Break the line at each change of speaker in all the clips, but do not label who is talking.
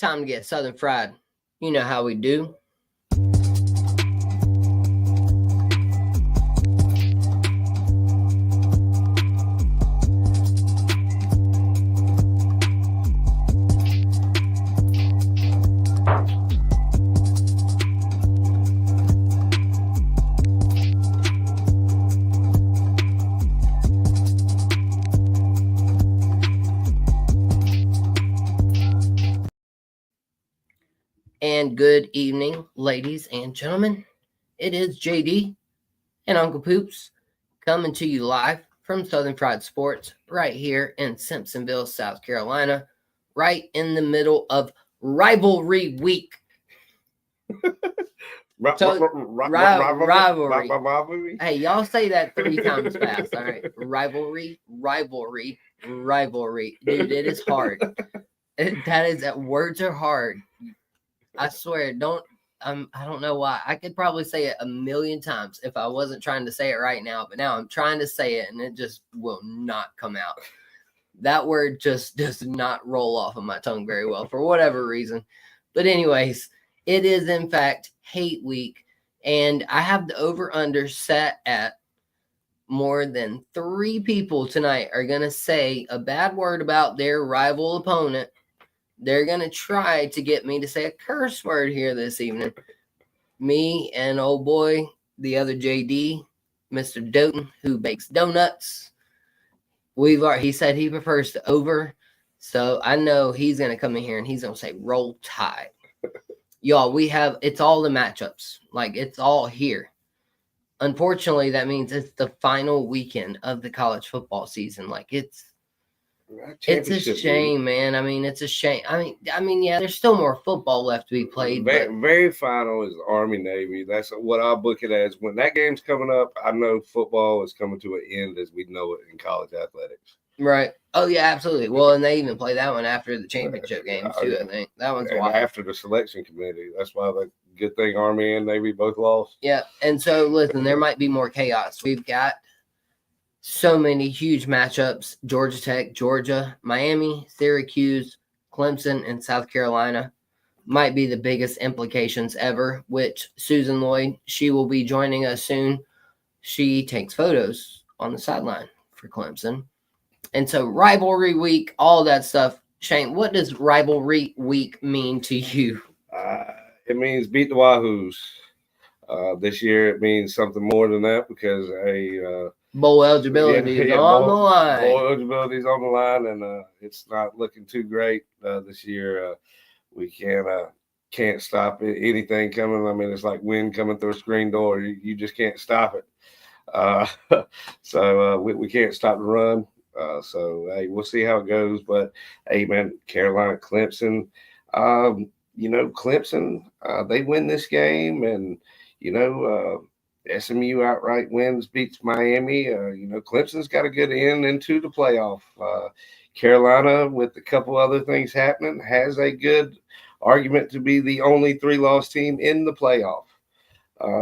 Time to get Southern fried. You know how we do. And good evening, ladies and gentlemen. It is JD and Uncle Poops coming to you live from Southern Fried Sports right here in Simpsonville, South Carolina, right in the middle of rivalry week. Rivalry. Hey, y'all say that 3 times fast. All right. Rivalry. Dude, it is hard. Words are hard. I swear, I don't know why. I could probably say it 1,000,000 times if I wasn't trying to say it right now, but now I'm trying to say it and it just will not come out. That word just does not roll off of my tongue very well for whatever reason. But anyways, it is in fact hate week, and I have the over-under set at more than 3 people tonight are going to say a bad word about their rival opponent. They're going to try to get me to say a curse word here this evening. Me and old boy, the other JD, Mr. Doughton, who bakes donuts. He said he prefers the over. So I know he's going to come in here and he's going to say roll tide. Y'all, it's all the matchups. Like, it's all here. Unfortunately, that means it's the final weekend of the college football season. Like, it's a shame, man. I mean, it's a shame. I mean, yeah, there's still more football left to be played.
Very final is Army-Navy. That's what I'll book it as. When that game's coming up, I know football is coming to an end as we know it in college athletics.
Right. Oh, yeah, absolutely. Well, and they even play that one after the championship games, too, I think. That one's wild.
After the selection committee. That's why the good thing Army and Navy both lost.
Yeah, and so, listen, there might be more chaos. We've got so many huge matchups: Georgia Tech, Georgia, Miami, Syracuse, Clemson, and South Carolina might be the biggest implications ever, which Susan Lloyd, she will be joining us soon. She takes photos on the sideline for Clemson. And so rivalry week, all that stuff. Shane, what does rivalry week mean to you?
It means beat the Wahoos. This year it means something more than that because
bowl eligibility is on the line.
Bowl eligibility is on the line, and it's not looking too great this year. We can't stop anything coming. I mean, it's like wind coming through a screen door. You just can't stop it. So we can't stop the run. So hey, we'll see how it goes. But hey, man, Carolina, Clemson. Clemson, they win this game, and SMU outright wins, beats Miami. Clemson's got a good end into the playoff. Carolina, with a couple other things happening, has a good argument to be the only 3-loss team in the playoff.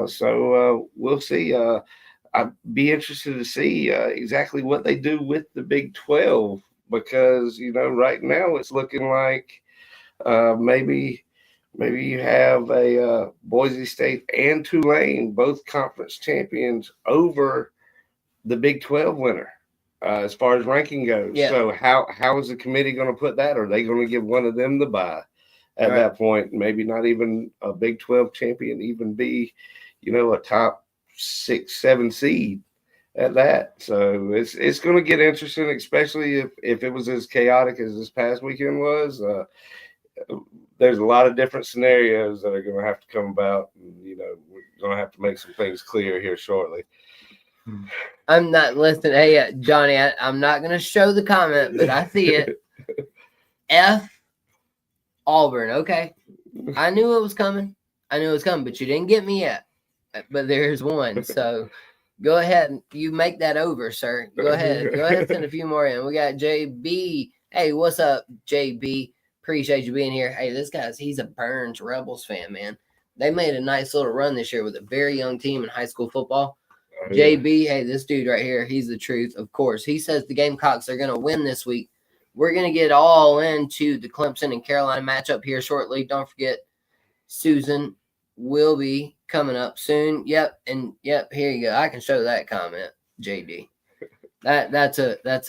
So we'll see. I'd be interested to see exactly what they do with the Big 12 because, right now it's looking like maybe you have a Boise State and Tulane, both conference champions, over the Big 12 winner as far as ranking goes. Yeah. So how is the committee going to put that? Are they going to give one of them the bye at that point? Maybe not even a Big 12 champion, even be, a top 6-7 seed at that. So it's going to get interesting, especially if it was as chaotic as this past weekend was. There's a lot of different scenarios that are going to have to come about. And, we're going to have to make some things clear here shortly.
I'm not listening. Hey, Johnny, I'm not going to show the comment, but I see it. F Auburn. Okay. I knew it was coming, but you didn't get me yet. But there's one. So go ahead. You make that over, sir. Go ahead. Send a few more in. We got JB. Hey, what's up, JB? Appreciate you being here. Hey, he's a Burns Rebels fan, man. They made a nice little run this year with a very young team in high school football. Oh, yeah. JB, hey, this dude right here, he's the truth, of course. He says the Gamecocks are going to win this week we're going to get all into the Clemson and Carolina matchup here shortly. Don't forget, Susan will be coming up soon. Yep, here you go. I can show that comment, JD. That's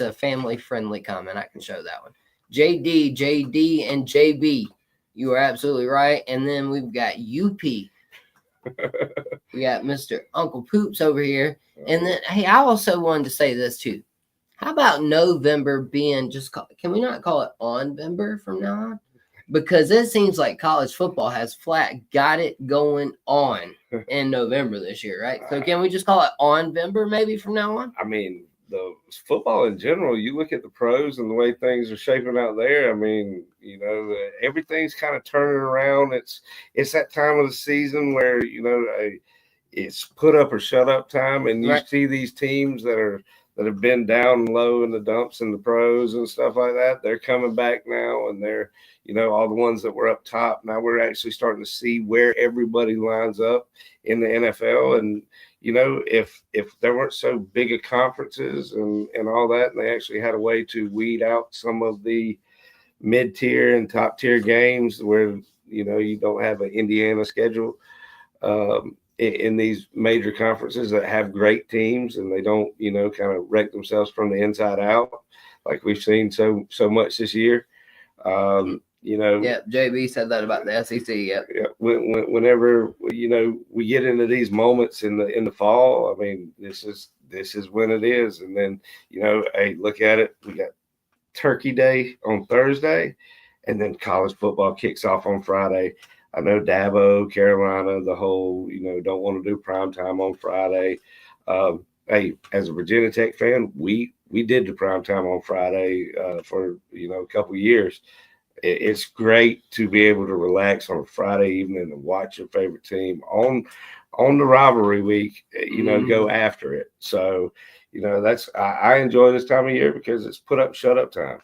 a family friendly comment. I can show that one. JD, and JB. You are absolutely right. And then we've got UP. We got Mr. Uncle Poops over here. And then, hey, I also wanted to say this too. How about November being can we not call it on-vember from now on? Because it seems like college football has flat got it going on in November this year, right? So can we just call it on-vember maybe from now on?
I mean, the football in general, you look at the pros and the way things are shaping out there. I mean, everything's kind of turning around. It's that time of the season where, it's put up or shut up time. And you see these teams that have been down low in the dumps in the pros and stuff like that. They're coming back now, and they're, all the ones that were up top. Now we're actually starting to see where everybody lines up in the NFL. And, if there weren't so big of conferences and all that, and they actually had a way to weed out some of the mid-tier and top-tier games where, you don't have an Indiana schedule in these major conferences that have great teams, and they don't, kind of wreck themselves from the inside out like we've seen so much this year.
Yeah, JB said that about the SEC. Yeah.
Whenever we get into these moments in the fall, I mean, this is when it is, and then hey, look at it. We got Turkey Day on Thursday, and then college football kicks off on Friday. I know Dabo, Carolina, the whole don't want to do prime time on Friday. Hey, as a Virginia Tech fan, we did the prime time on Friday for a couple of years. It's great to be able to relax on a Friday evening and watch your favorite team on the rivalry week, go after it. So, I enjoy this time of year because it's put up, shut up time.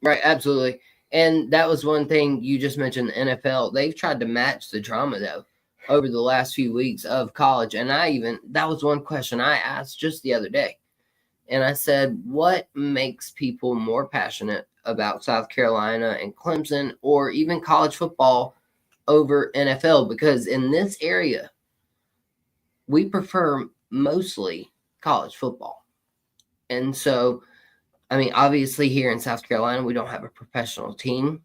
Right. Absolutely. And that was one thing you just mentioned, the NFL. They've tried to match the drama, though, over the last few weeks of college. And that was one question I asked just the other day. And I said, what makes people more passionate about South Carolina and Clemson, or even college football over NFL? Because in this area, we prefer mostly college football. And so, I mean, obviously here in South Carolina, we don't have a professional team.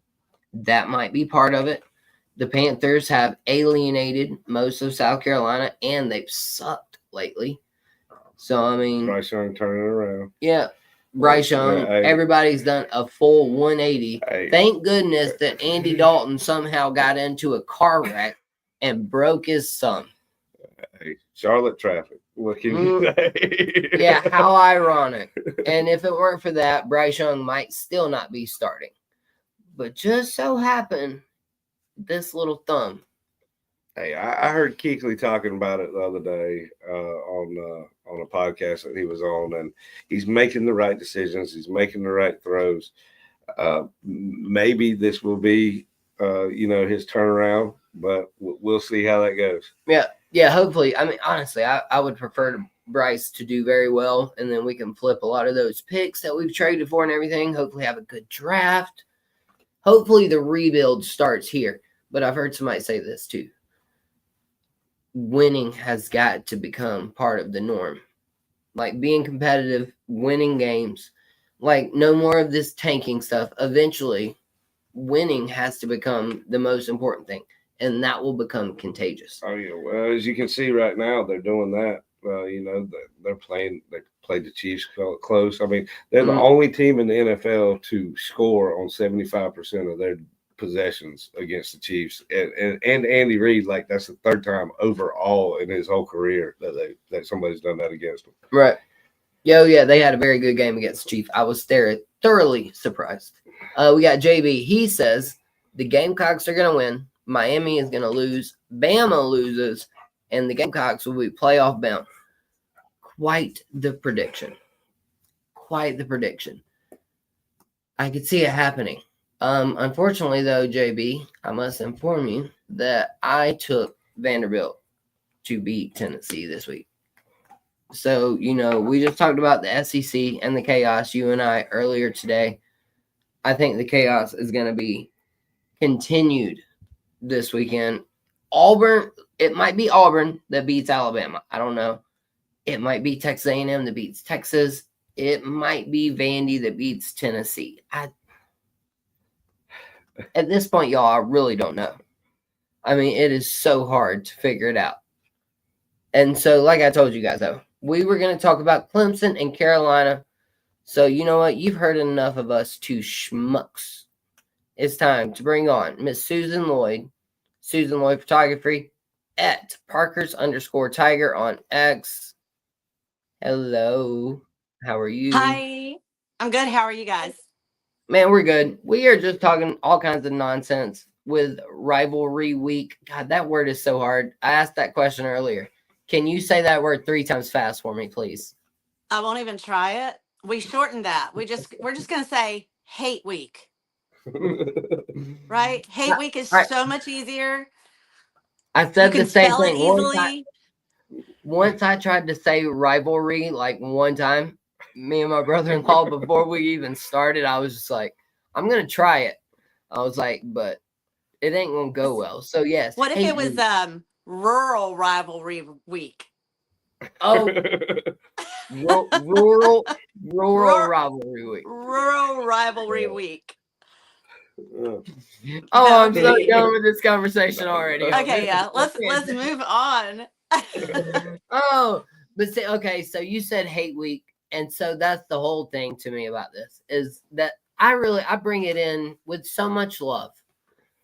That might be part of it. The Panthers have alienated most of South Carolina, and they've sucked lately. So, I mean,
Bryce Young turning around.
Yeah. Bryce Young, everybody's done a full 180. Thank goodness that Andy Dalton somehow got into a car wreck and broke his thumb.
Charlotte traffic. What can you say?
Yeah, how ironic. And if it weren't for that, Bryce Young might still not be starting. But just so happened, this little thumb.
Hey, I heard Keekly talking about it the other day on a podcast that he was on, and he's making the right decisions. He's making the right throws. Maybe this will be, his turnaround, but we'll see how that goes.
Yeah, hopefully. I mean, honestly, I would prefer Bryce to do very well, and then we can flip a lot of those picks that we've traded for and everything. Hopefully have a good draft. Hopefully the rebuild starts here. But I've heard somebody say this too. Winning has got to become part of the norm. Like being competitive, winning games, like no more of this tanking stuff. Eventually, winning has to become the most important thing, and that will become contagious.
Oh yeah, well, as you can see right now, they're doing that. They played the Chiefs close. I mean, they're the only team in the NFL to score on 75% of their possessions against the Chiefs, and Andy Reid, like that's the third time overall in his whole career that somebody's done that against him.
Right. Yeah, they had a very good game against the Chiefs. I was thoroughly surprised. We got JB. He says the Gamecocks are going to win. Miami is going to lose. Bama loses, and the Gamecocks will be playoff bound. Quite the prediction. I could see it happening. Unfortunately, though, JB, I must inform you that I took Vanderbilt to beat Tennessee this week. So, we just talked about the SEC and the chaos, you and I, earlier today. I think the chaos is going to be continued this weekend. Auburn, it might be Auburn that beats Alabama. I don't know. It might be Texas A&M that beats Texas. It might be Vandy that beats Tennessee. At this point, y'all, I really don't know. I mean, it is so hard to figure it out. And so, like I told you guys, though, we were going to talk about Clemson and Carolina. So, you know what? You've heard enough of us two schmucks. It's time to bring on Miss Susan Lloyd, Susan Lloyd Photography, at Parkers_Tiger on X. Hello. How are you?
Hi. I'm good. How are you guys?
Man, we're good. We are just talking all kinds of nonsense with rivalry week. God, that word is so hard. I asked that question earlier. Can you say that word 3 times fast for me, please?
I won't even try it. We shortened that. We're just gonna say hate week. Right? Hate week is so much easier.
I said the same
spell it
thing
easily.
Once I tried to say rivalry like one time, me and my brother-in-law, before we even started, I was just like, I'm gonna try it. I was like, but it ain't gonna go well. So yes.
What if it was rural rivalry week?
Oh, rural rivalry week.
Rural rivalry week.
Oh, I'm so done with this conversation already.
Okay, yeah. Let's move on.
Oh, but see, okay, so you said hate week, and so that's the whole thing to me about this is that I bring it in with so much love.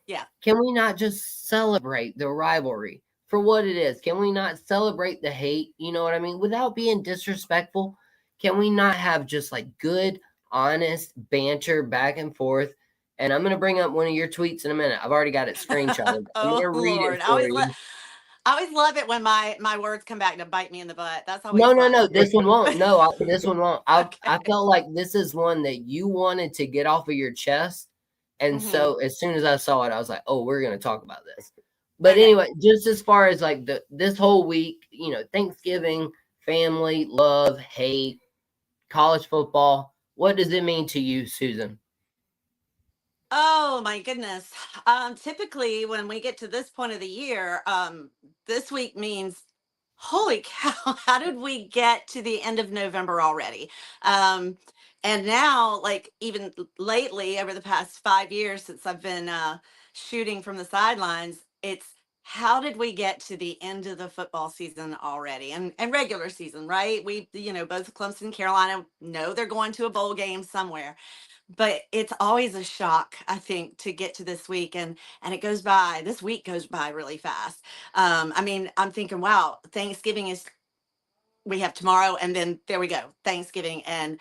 Yeah.
Can we not just celebrate the rivalry for what it is? Can we not celebrate the hate? You know what I mean? Without being disrespectful, can we not have just like good, honest banter back and forth? And I'm going to bring up one of your tweets in a minute. I've already got it screenshotted. I'm going to read
Lord.
it for you.
I always love it when my words come back to bite me in the butt. That's always
No. This one won't. No, this one won't.
Okay.
I felt like this is one that you wanted to get off of your chest. And so as soon as I saw it, I was like, oh, we're going to talk about this. But anyway, just as far as like this whole week, you know, Thanksgiving, family, love, hate, college football, what does it mean to you, Susan?
Oh my goodness. Typically when we get to this point of the year, this week means, holy cow, how did we get to the end of November already? And now, like even lately, over the past 5 years since I've been shooting from the sidelines, it's how did we get to the end of the football season already and regular season, right? We, both Clemson and Carolina know they're going to a bowl game somewhere. But it's always a shock, I think, to get to this week, and this week goes by really fast. I mean, I'm thinking, wow, Thanksgiving we have tomorrow, and then there we go, Thanksgiving, and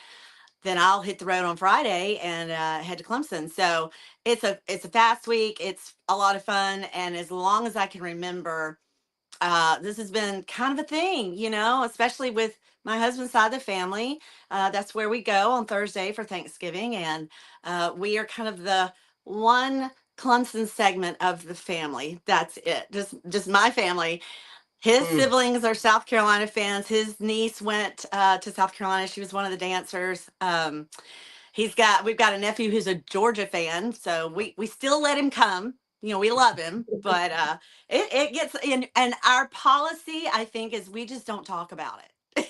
then I'll hit the road on Friday and head to Clemson. So it's a fast week. It's a lot of fun, and as long as I can remember, this has been kind of a thing, especially with my husband's side of the family. That's where we go on Thursday for Thanksgiving. And we are kind of the one Clemson segment of the family. That's it. Just my family. His siblings are South Carolina fans. His niece went to South Carolina. She was one of the dancers. We've got a nephew who's a Georgia fan, so we still let him come. We love him, but it gets in. And our policy, I think, is we just don't talk about it.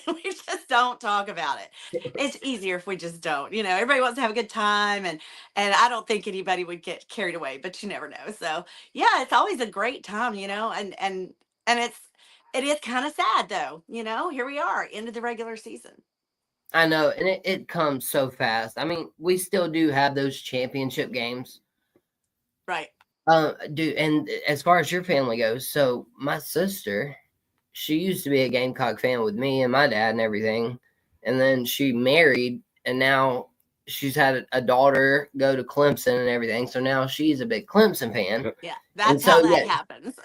We just don't talk about it. It's easier if we just don't. Everybody wants to have a good time, and I don't think anybody would get carried away, but you never know. So yeah, it's always a great time, and it is kind of sad though. Here we are, end of the regular season.
I know, and it comes so fast. I mean, we still do have those championship games.
Right.
And as far as your family goes, so my sister, she used to be a Gamecock fan with me and my dad and everything. And then she married, and now she's had a daughter go to Clemson and everything. So now she's a big Clemson fan.
Yeah, that's how that happens.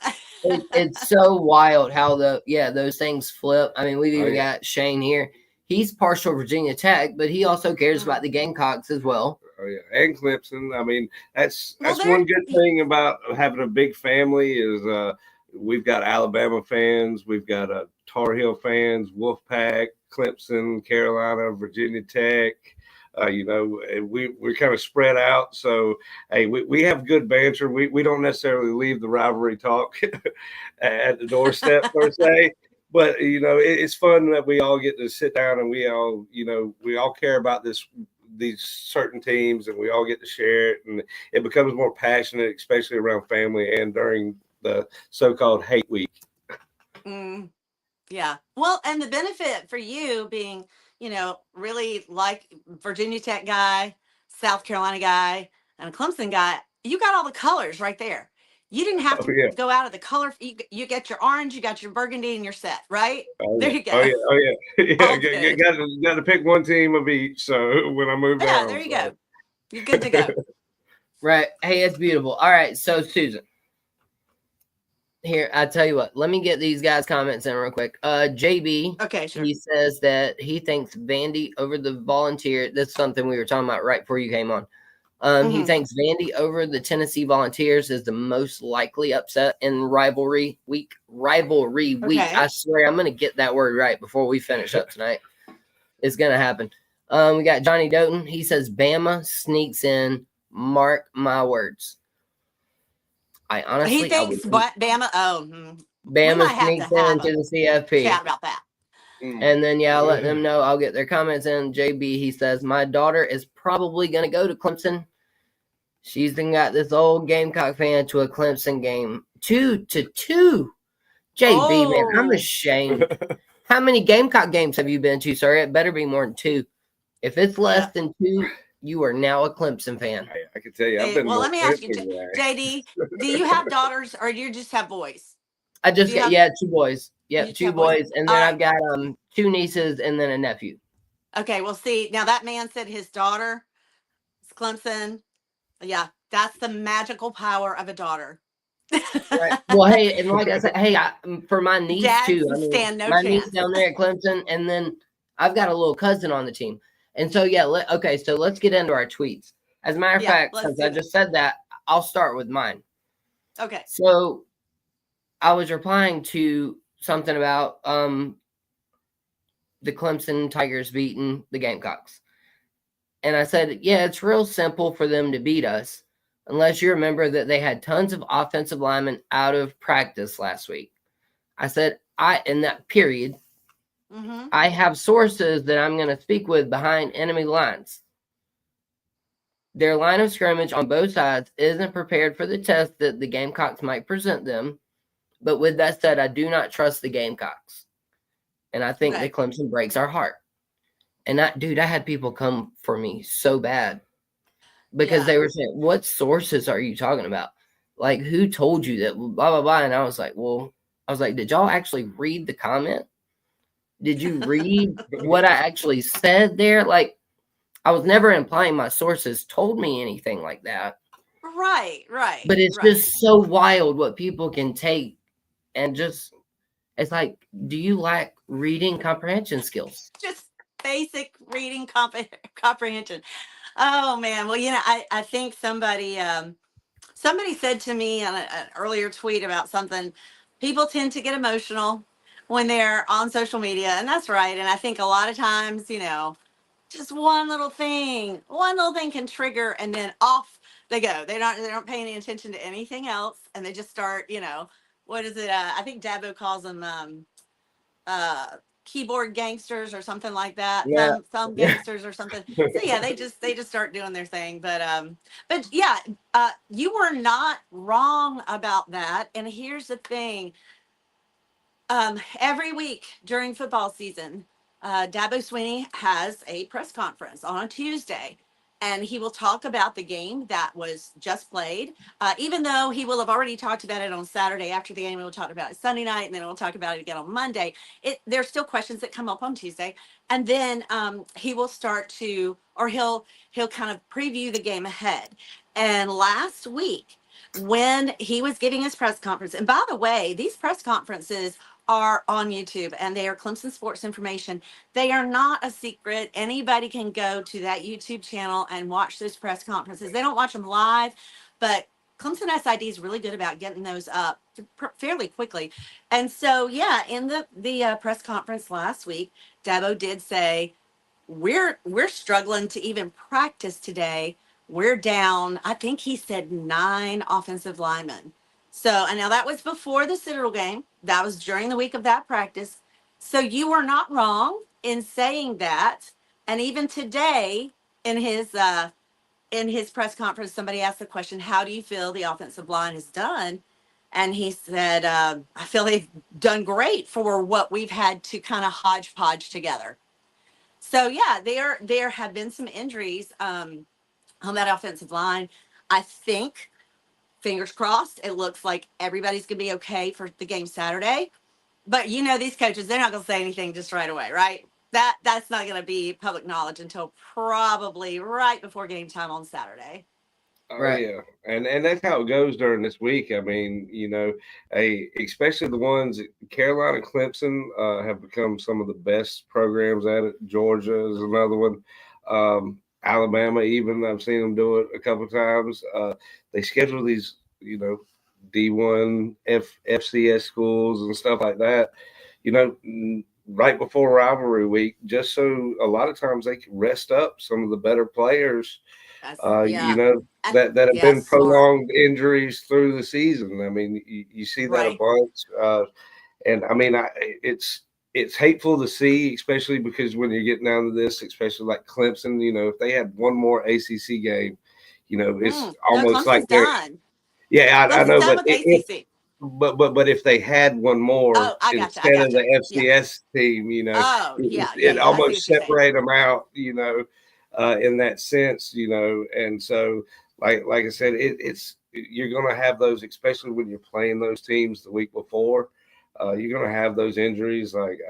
It's so wild how those things flip. I mean, we've even got Shane here. He's partial Virginia Tech, but he also cares about the Gamecocks as well.
Oh yeah, and Clemson. I mean, that's one good thing about having a big family is we've got Alabama fans, we've got Tar Heel fans, Wolfpack, Clemson, Carolina, Virginia Tech. We're kind of spread out. So, hey, we have good banter. We don't necessarily leave the rivalry talk at the doorstep per se. But it's fun that we all get to sit down and we all care about these certain teams, and we all get to share it, and it becomes more passionate, especially around family and during the so-called hate week.
Yeah. Well, and the benefit for you being, really like Virginia Tech guy, South Carolina guy, and a Clemson guy, you got all the colors right there. You didn't have to go out of the color. You get your orange, you got your burgundy, and you're set, right? There you go.
Oh yeah. Got to pick one team of each. So when I move down,
there you go. You're good to go.
Right. Hey, it's beautiful. All right. So Susan, here, I tell you what. Let me get these guys' comments in real quick. JB.
Okay, sure.
He says that he thinks Vandy over the Volunteer. That's something we were talking about right before you came on. He thinks Vandy over the Tennessee Volunteers is the most likely upset in rivalry week. I swear I'm going to get that word right before we finish up tonight. It's going to happen. We got Johnny Doughton. He says Bama sneaks in. Mark my words. I honestly,
he thinks Bama.
Bama sneaks into the CFP.
Chat about that.
And then, I'll let them know. I'll get their comments in. JB, he says, my daughter is probably going to go to Clemson. She's been got this old Gamecock fan to a Clemson game. 2-2. JB, man, I'm ashamed. How many Gamecock games have you been to, sir? It better be more than 2. If it's less than 2, you are now a Clemson fan.
I can tell you. I've been
let me ask you, JD, do you have daughters or do you just have boys?
I just got 2 boys. Yeah, 2 boys. And then I've got 2 nieces and then a nephew.
Okay, well, see, now that man said his daughter is Clemson. Yeah, that's the magical power of a daughter.
Right. Well, hey, and like I said, for my niece too. My niece down there at Clemson, and then I've got a little cousin on the team. And so, so let's get into our tweets. As a matter of fact, since I just said that, I'll start with mine.
Okay.
So I was replying to something about the Clemson Tigers beating the Gamecocks. And I said, it's real simple for them to beat us, unless you remember that they had tons of offensive linemen out of practice last week. I said, in that period, I have sources that I'm going to speak with behind enemy lines. Their line of scrimmage on both sides isn't prepared for the test that the Gamecocks might present them. But with that said, I do not trust the Gamecocks. And I think that Clemson breaks our heart. And I had people come for me so bad because they were saying, what sources are you talking about? Like, who told you that? Blah, blah, blah. And I was like, did y'all actually read the comment? Did you read what I actually said there? Like, I was never implying my sources told me anything like that.
Right.
But it's just so wild what people can take and just, it's like, do you lack reading comprehension skills?
Just basic reading comprehension. Oh man. Well, I think somebody said to me on an earlier tweet about something, people tend to get emotional when they're on social media, and that's right. And I think a lot of times, just one little thing can trigger, and then off they go. They don't pay any attention to anything else, and they just start, what is it? I think Dabo calls them keyboard gangsters or something like that.
Yeah.
Some gangsters or something. So they just start doing their thing. But you were not wrong about that. And here's the thing. Every week during football season, Dabo Swinney has a press conference on a Tuesday, and he will talk about the game that was just played. Even though he will have already talked about it on Saturday after the game, we'll talk about it Sunday night, and then we'll talk about it again on Monday. There's still questions that come up on Tuesday, and then he will start to, or he'll kind of preview the game ahead. And last week, when he was giving his press conference, and by the way, these press conferences are on YouTube, and they are Clemson Sports Information. They are not a secret. Anybody can go to that YouTube channel and watch those press conferences. They don't watch them live, but Clemson SID is really good about getting those up fairly quickly. And so, in the press conference last week, Dabo did say, we're struggling to even practice today. We're down, I think he said 9 offensive linemen. So, and now that was before the Citadel game. That was during the week of that practice. So you were not wrong in saying that. And even today in his press conference, somebody asked the question, how do you feel the offensive line has done? And he said, I feel they've done great for what we've had to kind of hodgepodge together. So yeah, there have been some injuries on that offensive line. I think, fingers crossed, it looks like everybody's gonna be okay for the game Saturday. But you know, these coaches, they're not gonna say anything just right away, right? That's not gonna be public knowledge until probably right before game time on Saturday.
Oh
Right.
yeah, and that's how it goes during this week. I mean, especially the ones Carolina, Clemson have become some of the best programs at it. Georgia is another one. Alabama, even I've seen them do it a couple of times. They schedule these, D1 FCS schools and stuff like that. Right before rivalry week, just so a lot of times they can rest up some of the better players.
Yeah.
That have
Yeah,
been
smart.
prolonged injuries through the season. I mean, you see that a
Right.
bunch, and I mean, it's hateful to see, especially because when you're getting down to this, especially like Clemson, if they had one more ACC game, it's
No,
almost like
Clemson's
they're
done.
I
Clemson's
know,
done
but
with ACC.
but if they had one more
Oh, I
instead of
gotcha.
the
Yeah.
FCS team,
Oh, yeah.
it
I see
almost
what you're saying.
separate them out, in that sense, and so like I said, it's you're going to have those, especially when you're playing those teams the week before. You're going to have those injuries, like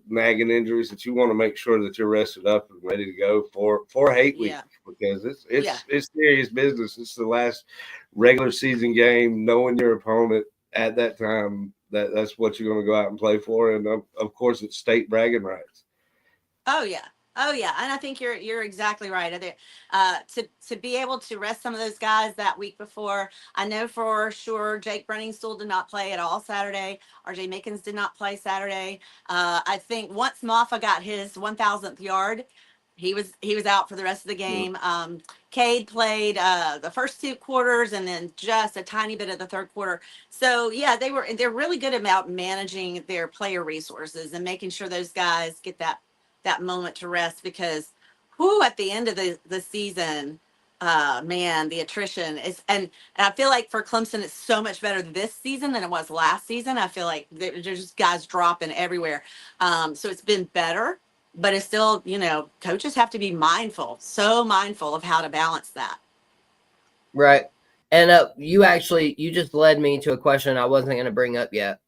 nagging injuries, that you want to make sure that you're rested up and ready to go for hate week,
Yeah.
because
Yeah.
it's serious business. It's the last regular season game, knowing your opponent at that time. That's what you're going to go out and play for, and of course, it's state bragging rights.
Oh yeah. Oh yeah. And I think you're exactly right. I think, to be able to rest some of those guys that week before. I know for sure Jake Brunningstool did not play at all Saturday. RJ Mickens did not play Saturday. I think once Maffa got his 1,000th yard, he was out for the rest of the game. Cade played the first 2 quarters and then just a tiny bit of the third quarter. So yeah, they're really good about managing their player resources and making sure those guys get that moment to rest, because at the end of the season, man, the attrition is, and I feel like for Clemson, it's so much better this season than it was last season. I feel like there's just guys dropping everywhere. So it's been better, but it's still, coaches have to be so mindful of how to balance that.
Right. And you just led me to a question I wasn't going to bring up yet.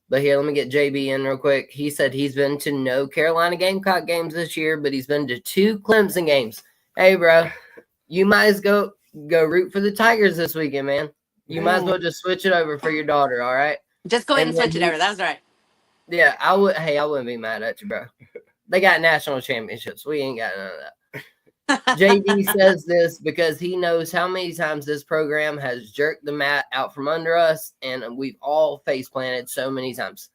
But here, let me get JB in real quick. He said he's been to no Carolina Gamecock games this year, but he's been to 2 Clemson games. Hey, bro, you might as go root for the Tigers this weekend, man. You might as well just switch it over for your daughter, all right?
Just go ahead and switch it over. That's right.
Yeah, I wouldn't be mad at you, bro. They got national championships. We ain't got none of that. JD says this because he knows how many times this program has jerked the mat out from under us, and we've all face planted so many times.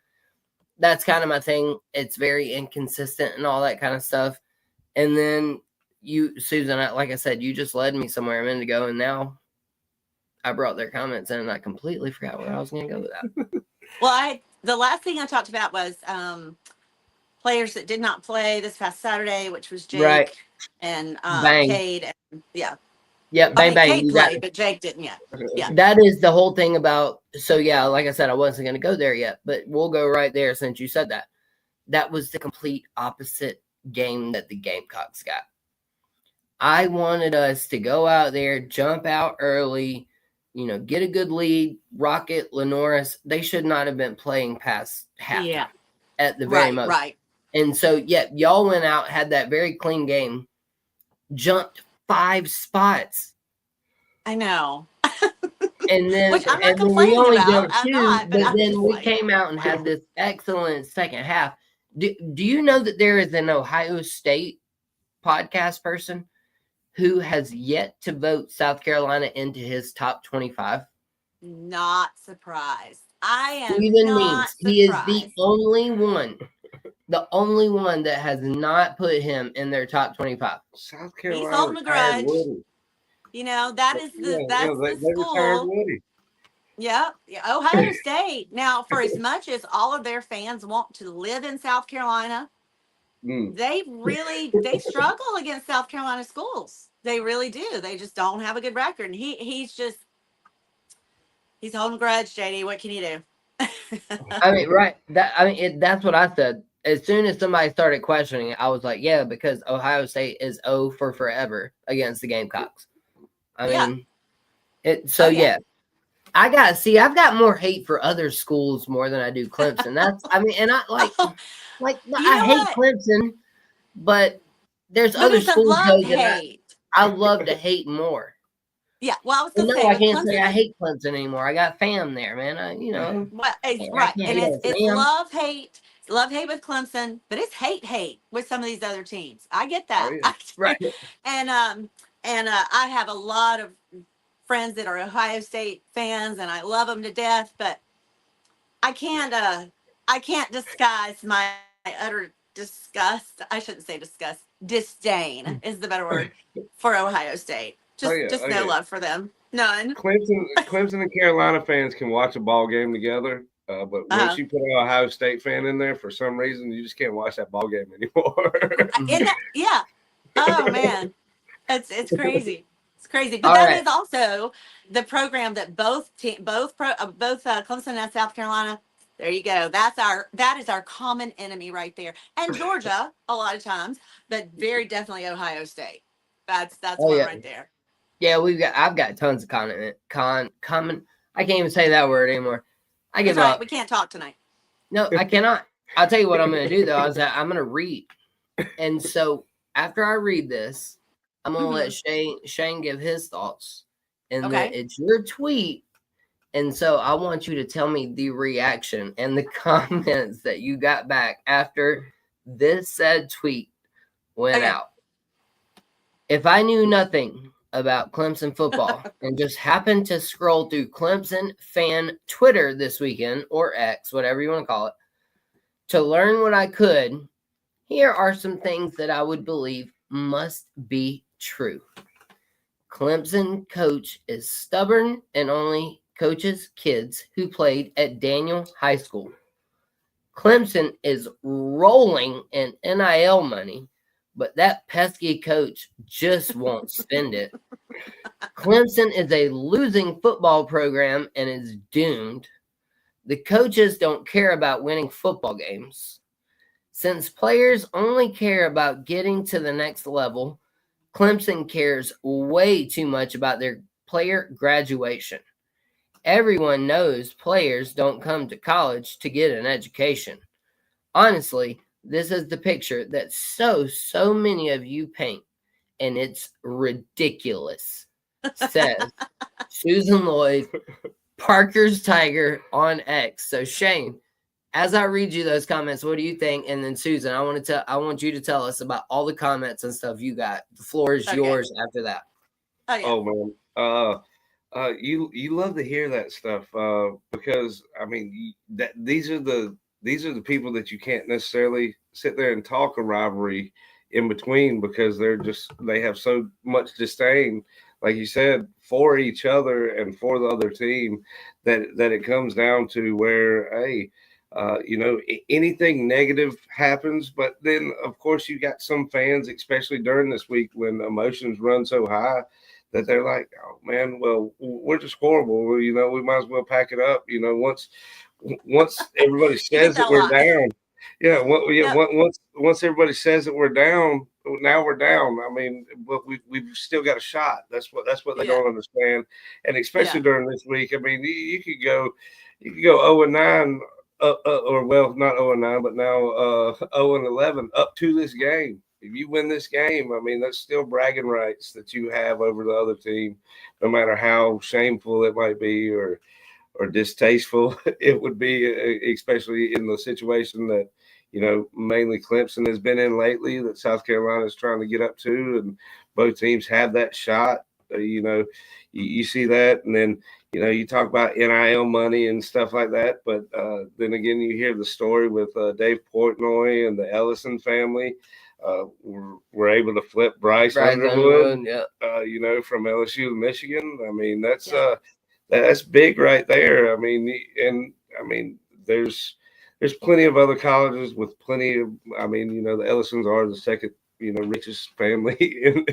That's kind of my thing. It's very inconsistent and all that kind of stuff. And then you, Susan, like I said, you just led me somewhere a minute ago, and now I brought their comments in, and I completely forgot where I was going to go with that.
Well, the last thing I talked about was players that did not play this past Saturday, which was Jake.
Right.
And
Bang.
Cade, and yeah.
Yeah, bang, bang.
Cade played, but Jake didn't yet. Yeah.
That is the whole thing about, so yeah, like I said, I wasn't going to go there yet, but we'll go right there since you said that. That was the complete opposite game that the Gamecocks got. I wanted us to go out there, jump out early, get a good lead. Rocket, Lenoris, they should not have been playing past halftime at the very most.
Right.
And so, yeah, y'all went out, had that very clean game, jumped 5 spots.
I know.
And then,
which I'm not complaining
we only
about.
jumped 2,
I'm not,
but then we came out and had this excellent second half. Do you know that there is an Ohio State podcast person who has yet to vote South Carolina into his top 25?
Not surprised. I am
Even
not
means he
surprised.
is the only one the only one that has not put him in their top 25.
South
He's
Carolina
holding a
retired
grudge.
Woody.
You know, that's the
They retired
school.
Woody.
Yeah, Ohio State. Now, for as much as all of their fans want to live in South Carolina, they struggle against South Carolina schools. They really do. They just don't have a good record. And he's holding a grudge, JD. What can you do?
I mean, right. That's what I said. As soon as somebody started questioning it, I was like, yeah, because Ohio State is 0 for forever against the Gamecocks. I mean, yeah. I've got more hate for other schools more than I do Clemson. And I I hate Clemson, but there's
But
other
it's a
schools
love
that
hate.
I love to hate more.
Yeah, well, I was
And
gonna
no,
say
I
with
can't say I
Clemson,
hate Clemson anymore. I got fam there, man.
well, it's
I
right,
can't
and
hate on
it's
fam.
love hate with Clemson, but it's hate with some of these other teams. I get that,
yeah.
Right.
and I have a lot of friends that are Ohio State fans, and I love them to death, but I can't disguise my utter disgust. I shouldn't say disgust. Disdain is the better word for Ohio State. Just no love for them. None.
Clemson and Carolina fans can watch a ball game together, but once you put an Ohio State fan in there, for some reason, you just can't watch that ball game anymore.
Yeah. Oh man, it's crazy. It's crazy. But
All
that
right.
is also the program that both Clemson and South Carolina. There you go. That is our common enemy right there. And Georgia a lot of times, but very definitely Ohio State. That's one right there.
Yeah, I've got tons of common. I can't even say that word anymore. I give up.
We can't talk tonight.
No, I cannot. I'll tell you what I'm going to do though. I'm going to read, and so after I read this, I'm going to let Shane give his thoughts, and then it's your tweet, and so I want you to tell me the reaction and the comments that you got back after this said tweet went out. If I knew nothing about Clemson football and just happened to scroll through Clemson fan Twitter this weekend, or X, whatever you want to call it, to learn what I could, here are some things that I would believe must be true. Clemson coach is stubborn and only coaches kids who played at Daniel High School. Clemson is rolling in NIL money, but that pesky coach just won't spend it. Clemson is a losing football program and is doomed. The coaches don't care about winning football games. Since players only care about getting to the next level, Clemson cares way too much about their player graduation. Everyone knows players don't come to college to get an education. Honestly, this is the picture that so many of you paint, and it's ridiculous, says Susan Lloyd, Parker's Tiger on X. So Shane, as I read you those comments, what do you think? And then Susan, I want you to tell us about all the comments and stuff you got. The floor is yours after that.
Oh man. You love to hear that stuff because I mean these are the people that you can't necessarily sit there and talk a rivalry in between, because they have so much disdain, like you said, for each other and for the other team, that it comes down to where, hey, anything negative happens. But then, of course, you got some fans, especially during this week when emotions run so high, that they're like, oh man, well, we're just horrible. We might as well pack it up. Once everybody says that we're down, once everybody says that we're down, now we're down. I mean, but we've still got a shot. That's what they don't understand, and especially during this week. I mean, you could go 0-9, or well, not 0-9, but now 0-11 up to this game. If you win this game, I mean, that's still bragging rights that you have over the other team, no matter how shameful it might be or distasteful it would be, especially in the situation that, mainly Clemson has been in lately, that South Carolina is trying to get up to, and both teams have that shot. You see that, and then you know, you talk about NIL money and stuff like that, but then again, you hear the story with Dave Portnoy and the Ellison family. Were able to flip Bryce Underwood,
yeah.
you know, from LSU to Michigan. I mean, that's big right there. I mean, and I mean, there's plenty of other colleges with plenty of. I mean, you know, the Ellisons are the second, you know, richest family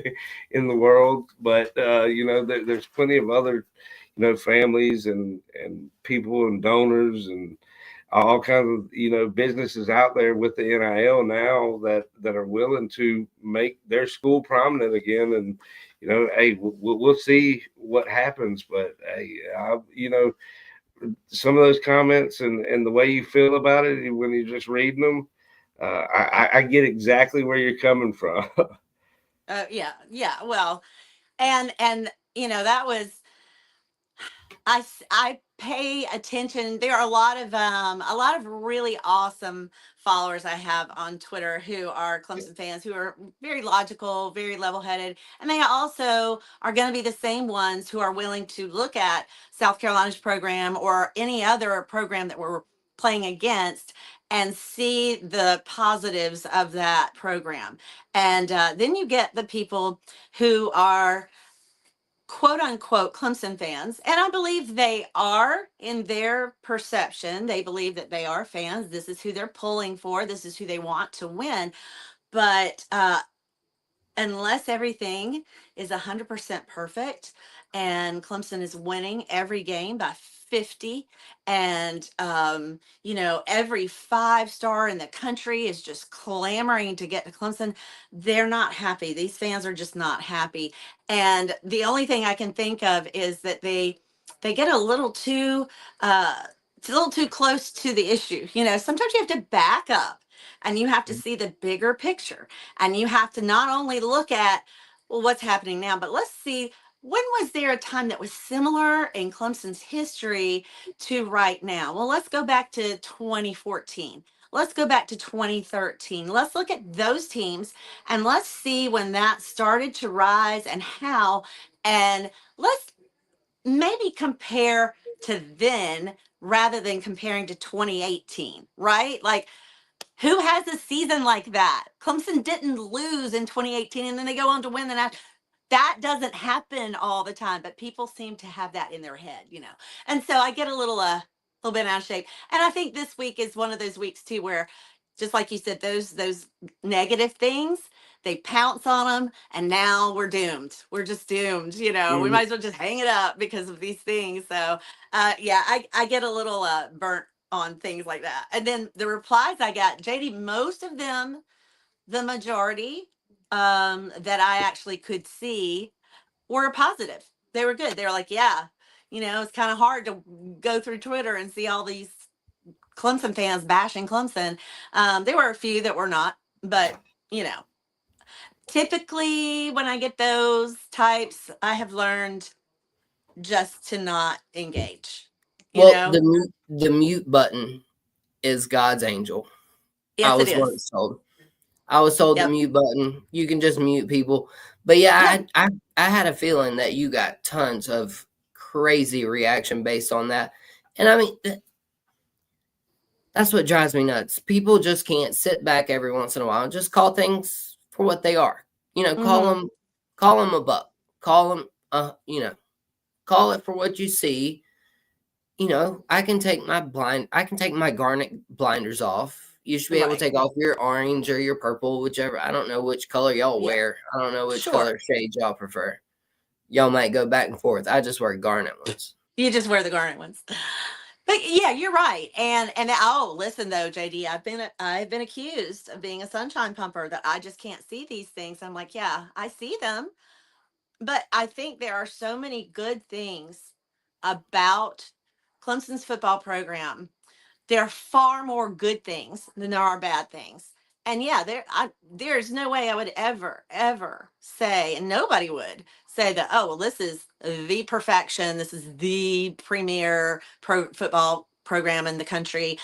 in the world, but you know, there's plenty of other, you know, families and people and donors and all kinds of, you know, businesses out there with the NIL now that are willing to make their school prominent again. And you know, hey, we'll see what happens, but hey, you know, some of those comments and the way you feel about it when you're just reading them, I get exactly where you're coming from.
Yeah. Well, and you know, that was I pay attention. There are a lot of really awesome followers I have on Twitter who are Clemson fans who are very logical, very level-headed, and they also are going to be the same ones who are willing to look at South Carolina's program or any other program that we're playing against and see the positives of that program. And then you get the people who are quote unquote Clemson fans, and I believe they are in their perception. They believe that they are fans. This is who they're pulling for. This is who they want to win. But unless everything is 100% perfect and Clemson is winning every game by 50 and you know, every 5-star in the country is just clamoring to get to Clemson, they're not happy. These fans are just not happy. And the only thing I can think of is that they get a little too it's a little too close to the issue. You know, sometimes you have to back up and you have to see the bigger picture, and you have to not only look at, well, what's happening now, but let's see, when was there a time that was similar in Clemson's history to right now? Well, let's go back to 2014. Let's go back to 2013. Let's look at those teams and let's see when that started to rise and how. And let's maybe compare to then rather than comparing to 2018, right? Like, who has a season like that? Clemson didn't lose in 2018 and then they go on to win the national. That doesn't happen all the time, but people seem to have that in their head, you know. And so I get a little bit out of shape. And I think this week is one of those weeks too where, just like you said, those negative things, they pounce on them, and now we're doomed. We're just doomed, you know. We
Mhm.
might as well just hang it up because of these things. So yeah, I get a little burnt on things like that. And then the replies I got, JD, most of them, the majority that I actually could see were positive. They were good. They were like, yeah, you know, it's kind of hard to go through Twitter and see all these Clemson fans bashing Clemson. There were a few that were not, but you know, typically when I get those types, I have learned just to not engage. You
Well,
know,
the mute button is God's angel. I
yes, it
was
is.
once told. I was told the
Yep.
mute button, you can just mute people. But yeah,
Yeah.
I had a feeling that you got tons of crazy reaction based on that. And I mean, that's what drives me nuts. People just can't sit back every once in a while and just call things for what they are. You know,
Mm-hmm.
call them a buck. Call them you know, call it for what you see. You know, I can take my garnet blinders off. You should be able to
Right.
take off your orange or your purple, whichever. I don't know which color y'all
Yeah.
wear. I don't know which
Sure.
color shades y'all prefer. Y'all might go back and forth. I just wear garnet ones.
You just wear the garnet ones. But yeah, you're right. And oh, listen though, JD, I've been accused of being a sunshine pumper, that I just can't see these things. I'm like, yeah, I see them, but I think there are so many good things about Clemson's football program. There are far more good things than there are bad things. And yeah, there's no way I would ever say, and nobody would say that, oh, well, this is the perfection. This is the premier football program in the country.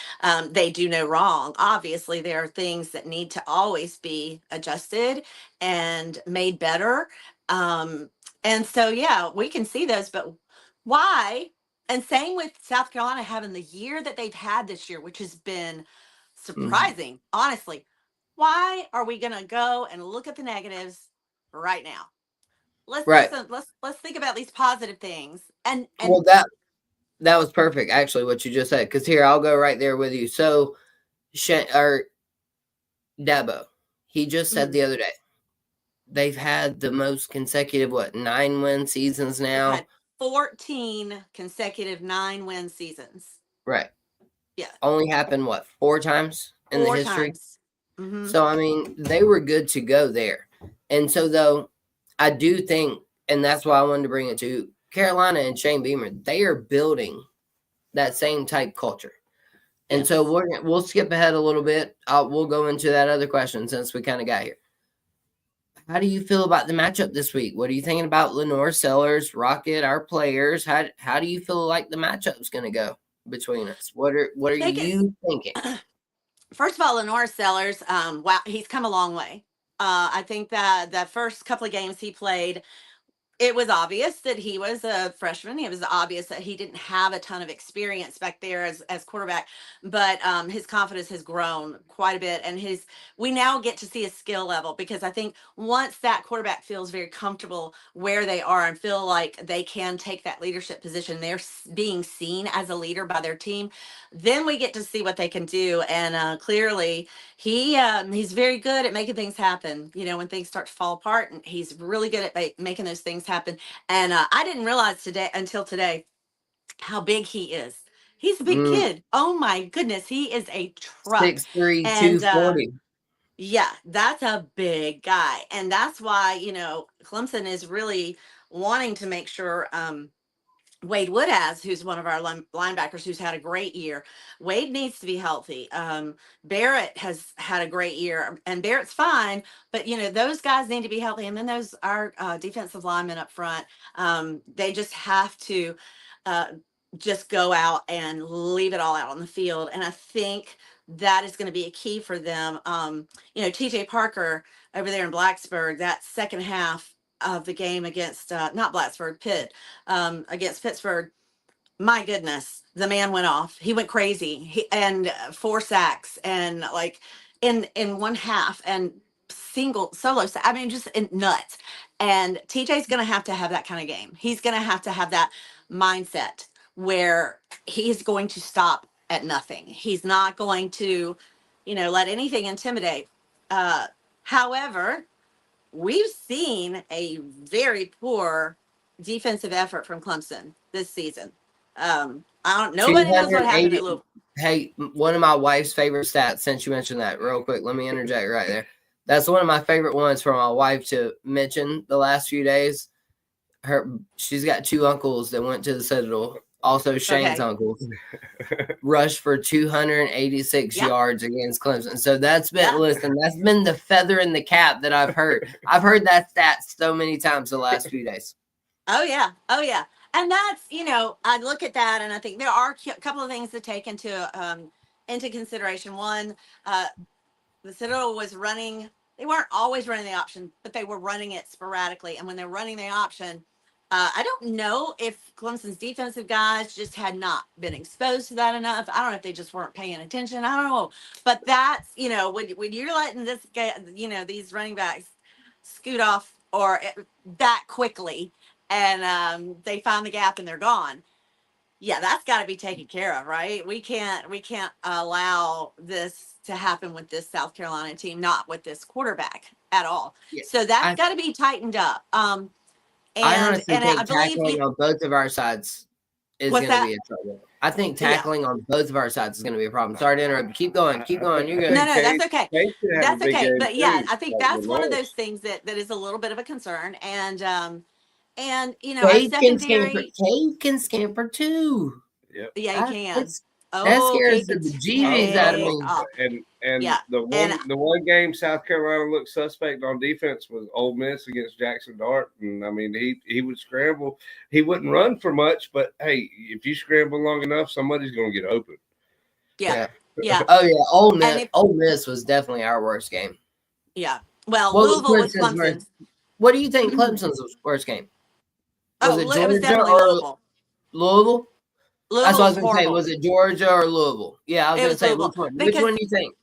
They do no wrong. Obviously, there are things that need to always be adjusted and made better. And so, yeah, we can see those, but why And same with South Carolina having the year that they've had this year, which has been surprising, honestly. Why are we going to go and look at the negatives right now? Let's do
Right.
some. Let's think about these positive things. And
Well, that was perfect, actually, what you just said. Because here, I'll go right there with you. So, or Dabo, he just said the other day, they've had the most consecutive 9-win seasons now.
They've had 14 consecutive 9-win seasons.
Right.
Yeah.
Only happened 4 times in the history.
Times. Mm-hmm.
So I mean, they were good to go there. And so though, I do think, and that's why I wanted to bring it to Carolina and Shane Beamer, they are building that same type culture. And so we'll skip ahead a little bit. We'll go into that other question since we kind of got here. How do you feel about the matchup this week? What are you thinking about Lenore, Sellers, Rocket, our players? How do you feel like the matchup's going to go between us? What are you thinking?
First of all, Lenore Sellers, wow, he's come a long way. I think that the first couple of games he played, it was obvious that he was a freshman. It was obvious that he didn't have a ton of experience back there as quarterback, but his confidence has grown quite a bit. And we now get to see his skill level, because I think once that quarterback feels very comfortable where they are and feel like they can take that leadership position, they're being seen as a leader by their team, then we get to see what they can do. And clearly he's very good at making things happen, when things start to fall apart, and he's really good at making those things happen. And I didn't realize until today how big he is. He's a big kid. Oh my goodness, he is a truck.
6'3", 240.
Yeah, that's a big guy. And that's why, Clemson is really wanting to make sure Wade Woodaz, who's one of our linebackers, who's had a great year. Wade needs to be healthy. Barrett has had a great year, and Barrett's fine, but those guys need to be healthy. And then our defensive linemen up front, they just have to just go out and leave it all out on the field. And I think that is going to be a key for them. TJ Parker over there in Blacksburg, that second half of the game against not Blacksburg, Pitt, against Pittsburgh, my goodness, the man went off. He went crazy. And 4 sacks, and in one half, and solo. I mean, just nuts. And TJ's going to have that kind of game. He's going to have that mindset where he's going to stop at nothing. He's not going to, let anything intimidate. However, we've seen a very poor defensive effort from Clemson this season. Nobody knows what happened at Louisville.
Hey, one of my wife's favorite stats, since you mentioned that, real quick, let me interject right there. That's one of my favorite ones for my wife to mention the last few days. She's got 2 uncles that went to the Citadel. Also, Shane's uncle rushed for 286 yards against Clemson. So that's been, that's been the feather in the cap that I've heard. I've heard that stat so many times the last few days.
Oh, yeah. And that's, I look at that and I think there are a couple of things to take into consideration. One, the Citadel was running. They weren't always running the option, but they were running it sporadically. And when they're running the option, I don't know if Clemson's defensive guys just had not been exposed to that enough. I don't know if they just weren't paying attention. I don't know. But that's, when you're letting this guy, these running backs scoot off or that quickly, and they find the gap and they're gone. Yeah, that's got to be taken care of, right? We can't allow this to happen with this South Carolina team, not with this quarterback at all. Yeah, so that's got to be tightened up.
I honestly think tackling on both of our sides is going to be a trouble. I think tackling on both of our sides is going to be a problem. Sorry to interrupt. Keep going. You're good.
No, that's okay. That's okay. But yeah, I think that's one of those things that is a little bit of a concern. And
Cade can scamper too.
Yep.
Yeah, he can.
That scares the bejeebies out of me.
And the one game South Carolina looked suspect on defense was Ole Miss against Jackson Dart. And I mean, he would scramble. He wouldn't run for much, but hey, if you scramble long enough, somebody's going to get open.
Yeah.
Oh yeah, Ole Miss was definitely our worst game.
Yeah. Well, Louisville was Clemson.
What do you think Clemson's worst game?
It was definitely Louisville.
Louisville? That's what I
Louisville
was
was
going to say.
horrible.
Was it Georgia or Louisville? Yeah, I was
It
going to
was
say
Louisville
which one. Which
because
one do you think?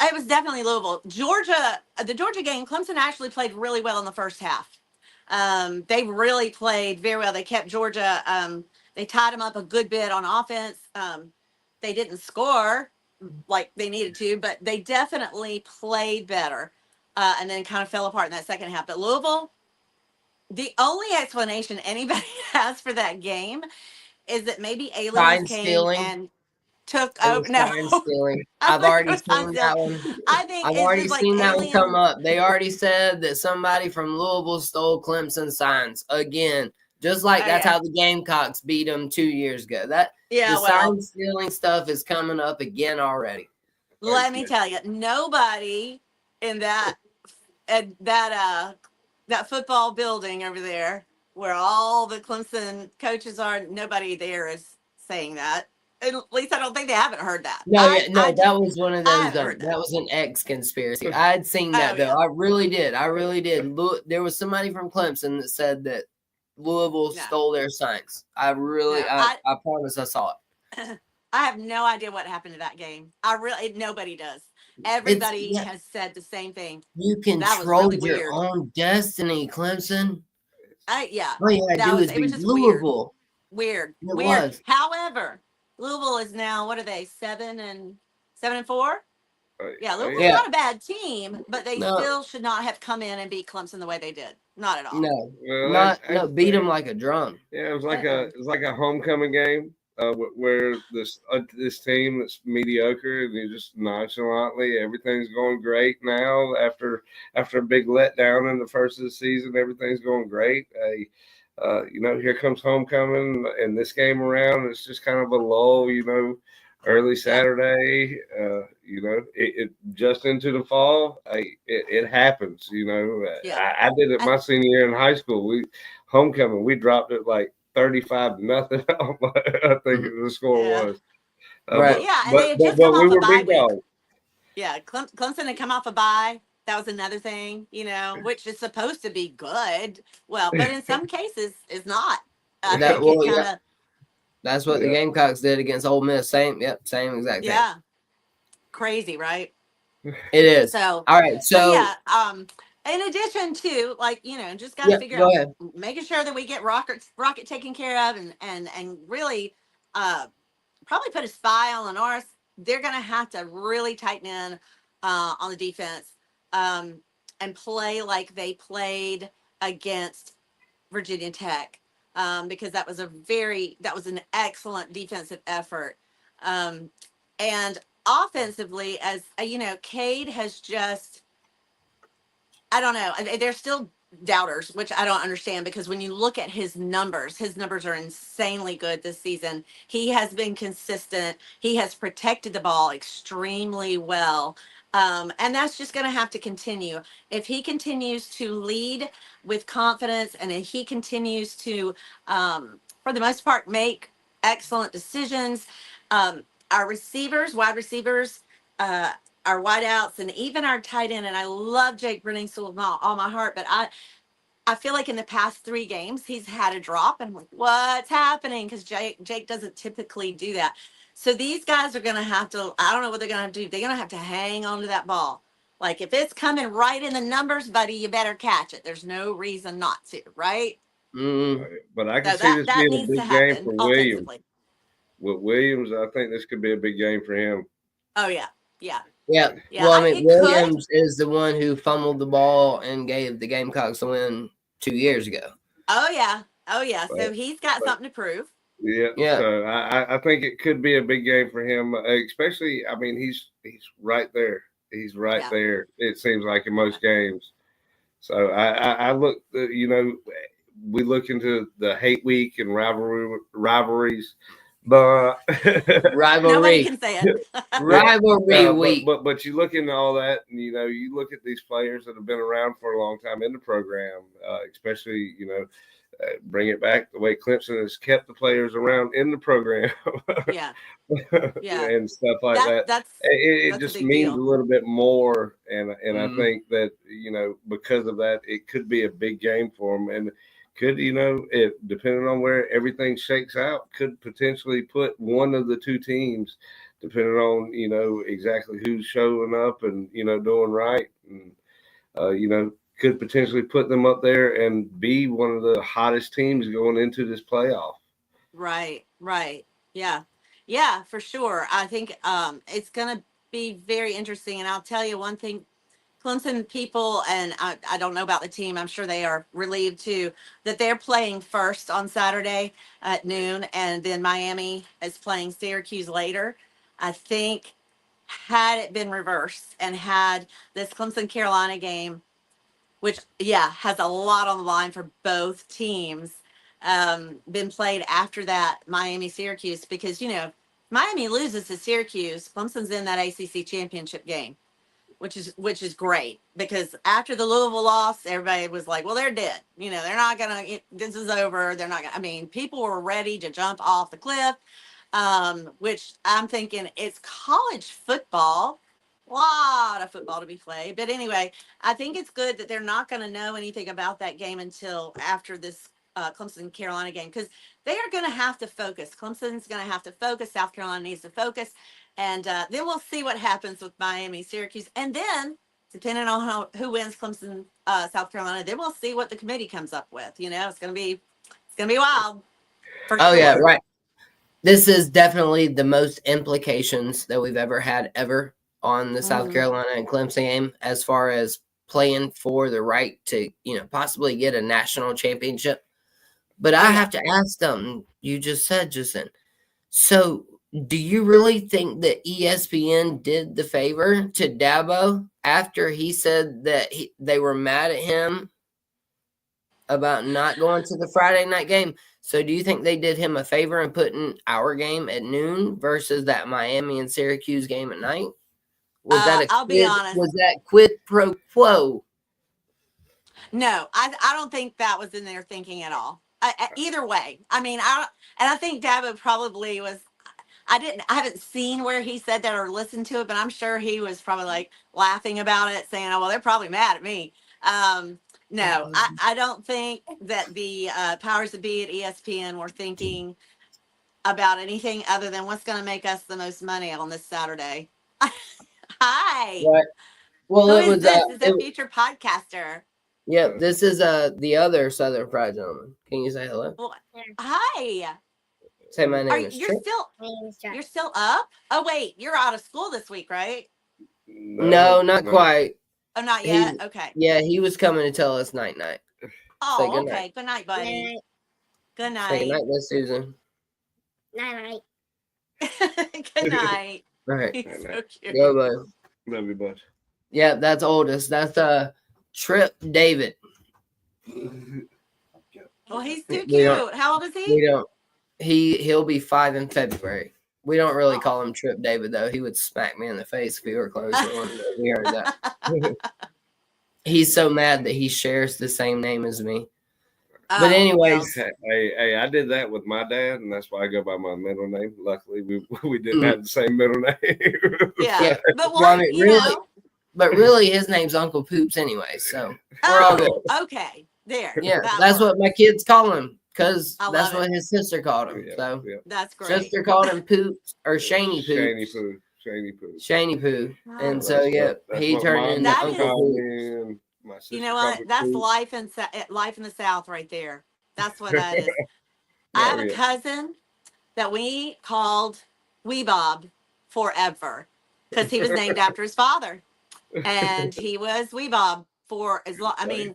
it was definitely Louisville. Georgia, the Georgia game, Clemson actually played really well in the first half. They really played very well. They kept Georgia. They tied them up a good bit on offense. They didn't score like they needed to, but they definitely played better. And then kind of fell apart in that second half. But Louisville, the only explanation anybody has for that game is that maybe aliens
Sign
came
stealing.
and took
It
over.
was
No,
sign stealing.
I
I've
think it
already
was sign
seen
stealing.
that one.
I think
I've
it's
already
just like
seen that one come
aliens.
up. They already said that somebody from Louisville stole Clemson signs again. Just like that's
Okay.
how the Gamecocks beat them 2 years ago. The
Yeah, well,
sign stealing stuff is coming up again already.
let me tell you, nobody in that that football building over there where all the Clemson coaches are, nobody there is saying that. At least I don't think they haven't heard that.
No, yeah, no,
I
that was one of
I
those.
haven't heard
That
that.
was an ex conspiracy. I had seen that
Oh,
though.
yeah.
I really did. I really did. There was somebody from Clemson that said that Louisville
No.
stole their signs. I really,
No,
I promise I saw it.
I have no idea what happened to that game. Nobody does. Everybody
Yeah,
has said the same thing.
you
That was
controlled
really
your
weird.
own destiny, Clemson.
Yeah,
All you had to do is
it was
beat
just weird.
Louisville.
Weird.
It
Weird.
was.
However, Louisville is now, what are they, 7-4? Yeah, Louisville's
Yeah.
not a bad team, but they
No.
still should not have come in and beat Clemson the way they did. Not at all.
No,
Well,
beat them like a drum.
Yeah, it was like a homecoming game where this team that's mediocre and you just nonchalantly everything's going great now after a big letdown in the first of the season. Everything's going great. Here comes homecoming and this game around. It's just kind of a lull. Early Saturday. It just into the fall. It happens.
Yeah.
I did it my senior year in high school. Homecoming, we dropped it like 35-0. I think the score was.
Right.
And they had just
but
come
we
off a
were
bye
big
week.
dogs.
Yeah, Clemson had come off a bye. That was another thing, which is supposed to be good. Well, but in some cases, it's not.
That's what the Gamecocks did against Ole Miss. Same exact thing.
Yeah, crazy, right?
It is.
So
all right. So
yeah. In addition to just got to figure
go
out
ahead.
making sure that we get Rocket taken care of and really probably put a spy on Lenoris. They're going to have to really tighten in on the defense and play like they played against Virginia Tech because that was an excellent defensive effort. And offensively, as Cade has just, I don't know. They're still doubters, which I don't understand because when you look at his numbers are insanely good this season. He has been consistent. He has protected the ball extremely well. And that's just going to have to continue. If he continues to lead with confidence and if he continues to, for the most part, make excellent decisions, our receivers, wide receivers, our wideouts, and even our tight end. And I love Jake Brenningstool with all my heart, but I feel like in the past 3 games he's had a drop, and I'm like, what's happening? Because Jake doesn't typically do that. So these guys are going to have to. I don't know what they're going to have to do. They're going to have to hang on to that ball. Like if it's coming right in the numbers, buddy, you better catch it. There's no reason not to, right?
But I can see this being a big game for Williams. With Williams, I think this could be a big game for him.
Oh yeah.
Well, I mean, Williams is the one who fumbled the ball and gave the Gamecocks the win 2 years ago.
Oh yeah. So he's got something to prove.
Yeah. So I think it could be a big game for him, especially. I mean, he's right there. He's right there. It seems like in most games. So I look. We look into the hate week and rivalries. But
rivalry.
Nobody can say it.
Rivalry week.
But you look into all that, and you look at these players that have been around for a long time in the program, especially bring it back the way Clemson has kept the players around in the program.
Yeah.
And stuff like that. It just means a little bit more, and I think that because of that, it could be a big game for them. And could, if depending on where everything shakes out, could potentially put one of the two teams, depending on, exactly who's showing up and, doing right. And, could potentially put them up there and be one of the hottest teams going into this playoff.
Right, right. Yeah. Yeah, for sure. I think it's going to be very interesting. And I'll tell you one thing, Clemson people, and I don't know about the team, I'm sure they are relieved too, that they're playing first on Saturday at noon, and then Miami is playing Syracuse later. I think had it been reversed and had this Clemson Carolina game, which has a lot on the line for both teams, been played after that Miami Syracuse, because Miami loses to Syracuse, Clemson's in that ACC championship game, which is great, because after the Louisville loss, everybody was like, well, they're dead. They're not gonna. This is over. They're not gonna. I mean, people were ready to jump off the cliff. Which I'm thinking, it's college football, a lot of football to be played. But anyway, I think it's good that they're not going to know anything about that game until after this Clemson Carolina game, because they are going to have to focus. Clemson's going to have to focus. South Carolina needs to focus. And then we'll see what happens with Miami, Syracuse. And then, depending on who wins Clemson, South Carolina, then we'll see what the committee comes up with. It's going to be wild. For
Oh,
sure.
yeah, right. This is definitely the most implications that we've ever had on the South Carolina and Clemson game, as far as playing for the right to, possibly get a national championship. But I have to ask them, you just said, Justin, so do you really think that ESPN did the favor to Dabo after he said that they were mad at him about not going to the Friday night game? So do you think they did him a favor in putting our game at noon versus that Miami and Syracuse game at night? Was
I'll be honest.
Was that quid pro quo?
No, I don't think that was in their thinking at all. Either way, I mean, I think Dabo probably was. I haven't seen where he said that or listened to it, but I'm sure he was probably like laughing about it, saying, "Oh, well, they're probably mad at me." No, I don't think that the powers that be at ESPN were thinking about anything other than what's going to make us the most money on this Saturday. Hi.
Right. Well,
Who
it
is
was
this? Is a future podcaster.
Yep, this is the other Southern Fried gentleman. Can you say hello?
Well, hi.
Say my name is
You're
Trip.
you're still up? Oh wait, you're out of school this week, right?
No, not quite.
Oh, not yet. Okay.
Yeah, he was coming to tell us night.
Oh, okay. Good night, buddy. Good night.
Say good night, Miss Susan.
Night.
Good night.
All right.
He's so cute.
Go, bud.
Love you, bud.
Yeah, that's oldest. That's Trip David.
Well, he's too cute. How old is he?
We don't. He'll be 5 in February. We don't really call him Trip David, though. He would smack me in the face if he were close to him. We heard that. He's so mad that he shares the same name as me. But anyways,
hey, I did that with my dad, and that's why I go by my middle name. Luckily, we didn't have the same middle name.
Yeah. But what,
But really, his name's Uncle Poops anyway, so we're all good.
Okay, there.
Yeah, that's what my kids call him, because that's what his sister called him. So
that's great.
Sister called him Poops or Shaney Poops. Shaney Poo. And so he turned into Uncle Poops.
You know what? That's life in the South right there. That's what that is. I have a cousin that we called Wee Bob forever because he was named after his father, and he was Wee Bob for as long. I mean,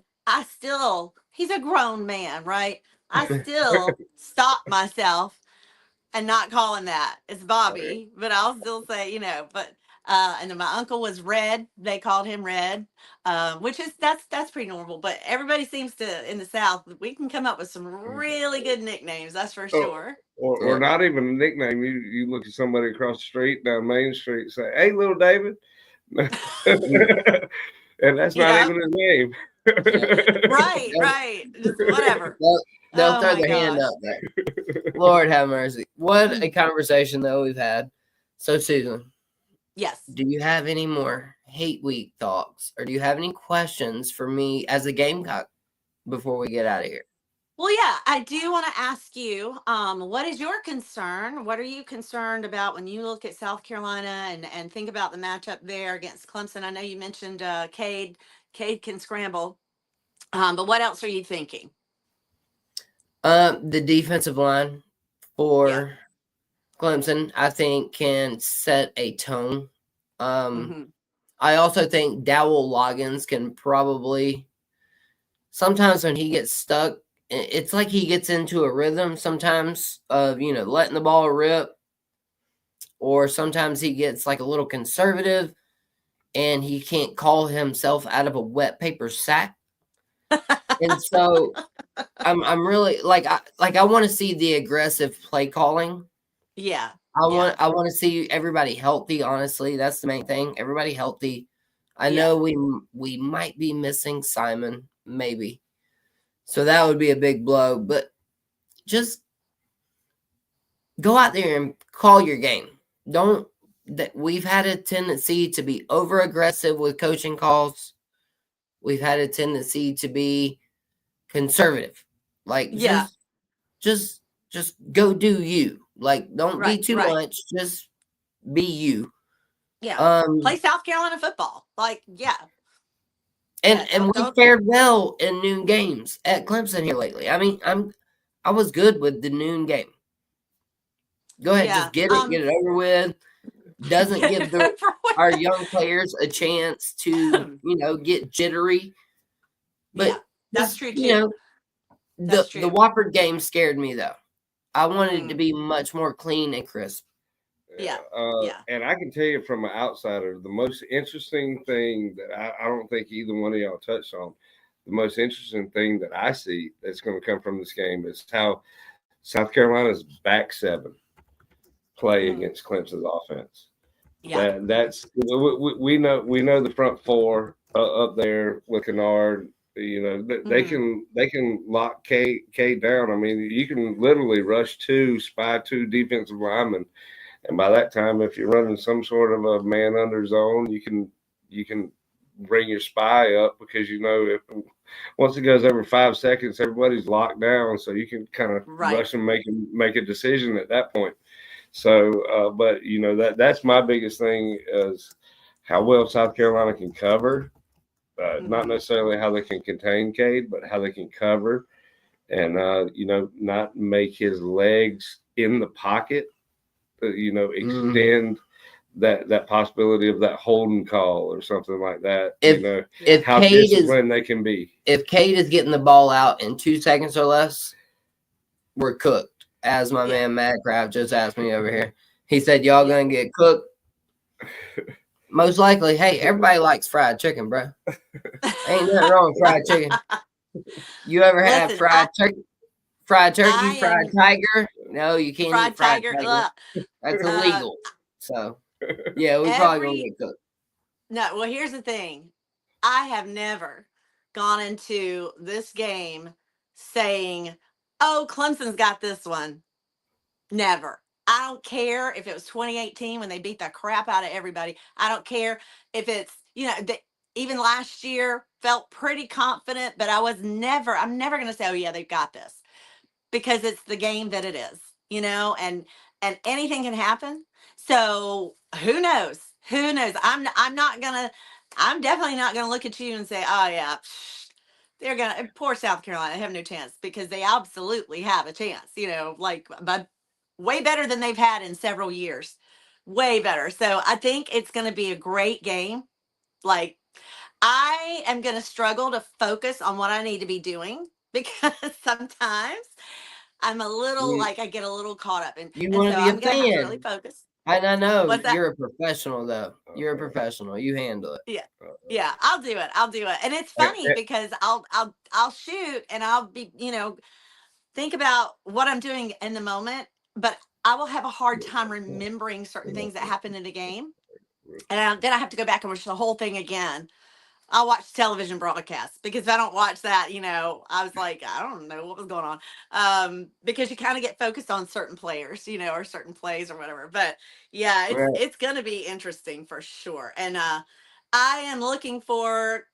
he's a grown man, right? I still stop myself and not call him that. It's Bobby, but I'll still say, but. And then my uncle was Red. They called him Red, which is that's pretty normal. But everybody seems to in the South, we can come up with some really good nicknames. That's for sure.
Or not even a nickname. You look at somebody across the street down Main Street and say, "Hey, little David," and that's not even his name.
Right. Just whatever.
They'll throw their hand up there. Lord have mercy. What a conversation though we've had. So Susan.
Yes.
Do you have any more hate week thoughts, or do you have any questions for me as a Gamecock before we get out of here?
Well, yeah, I do want to ask you, what is your concern? What are you concerned about when you look at South Carolina and think about the matchup there against Clemson? I know you mentioned Cade. Cade can scramble, but what else are you thinking?
The defensive line
Yeah.
for Clemson, I think, can set a tone.
Hmm.
I also think Dowell Loggins can probably, sometimes when he gets stuck, it's like he gets into a rhythm sometimes of, letting the ball rip, or sometimes he gets like a little conservative and he can't call himself out of a wet paper sack. And so I'm really I want to see the aggressive play calling.
Yeah.
I
Yeah.
want to see everybody healthy. Honestly, that's the main thing. Everybody healthy. I
Yeah.
know we might be missing Simon, maybe, so that would be a big blow. But just go out there and call your game. Don't that we've had a tendency to be over aggressive with coaching calls. We've had a tendency to be conservative. Like
Yeah.
just just go do you. Like don't be
Right.
too
Right.
much. Just be you.
Yeah.
Um
Play South Carolina football. Like, yeah. Yeah.
and we
Don't.
fared well in noon games at Clemson here lately. I mean, I was good with the noon game. Go ahead,
Yeah.
just get it over with. Doesn't
Get
give
it over
our
with.
young players a chance to, get jittery.
Yeah.
But
That's
just,
true too. That's
the
true.
Wofford game scared me though. I wanted it to
Mm,
be much more clean and crisp.
yeah.
Yeah.
Yeah.
And I can tell you from an outsider, the most interesting thing that I don't think either one of y'all touched on, the most interesting thing that I see that's going to come from this game is how South Carolina's back seven play
Mm,
against Clemson's offense.
yeah.
That's we know the front four up there with Kennard. They
Hmm.
can lock K down. I mean, you can literally rush spy two defensive linemen, and by that time, if you're running some sort of a man under zone, you can bring your spy up because if once it goes over 5 seconds, everybody's locked down, so you can kind of
Right.
rush and make a decision at that point. So, but that's my biggest thing is how well South Carolina can cover. Not
Hmm.
necessarily how they can contain Cade, but how they can cover and not make his legs in the pocket.
Mm.
Extend that possibility of that holding call or something like that.
If
How disciplined they can be.
If Cade is getting the ball out in 2 seconds or less, we're cooked. As my
Yeah.
man Madcraft just asked me over here. He said, y'all gonna get cooked? Most likely. Hey, everybody likes fried chicken, bro. Ain't nothing wrong with fried chicken. You ever have
Listen,
fried turkey? Fried turkey?
I
Fried
am
tiger? No, you can't eat
fried
fried
tiger.
tiger.
Ugh.
That's
Uh,
illegal. So, yeah, we probably gonna
every
get cooked.
no. Well, here's the thing. I have never gone into this game saying, "Oh, Clemson's got this one." Never. I don't care if it was 2018 when they beat the crap out of everybody. I don't care if it's, even last year felt pretty confident, but I'm never going to say, oh, yeah, they've got this because it's the game that it is, and anything can happen. So who knows? Who knows? I'm definitely not going to look at you and say, oh, yeah, they're gonna poor South Carolina have no chance because they absolutely have a chance, but way better than they've had in several years. Way better. So I think it's gonna be a great game. Like I am gonna struggle to focus on what I need to be doing because sometimes I'm a little
You,
like I get a little caught up
you
and
want
so
to be a
I'm gonna have to really
fan.
focus.
And I know
What's that?
you're a professional, though. You're a professional. You handle it.
Yeah. Yeah, I'll do it. I'll do it. And it's
Eh,
funny because I'll shoot and I'll be, think about what I'm doing in the moment, but I will have a hard time remembering certain things that happened in the game. And then I have to go back and watch the whole thing again. I'll watch television broadcasts because if I don't watch that, I was like, I don't know what was going on. Because you kind of get focused on certain players, or certain plays or whatever. But yeah,
Right.
it's gonna be interesting for sure. And I am looking for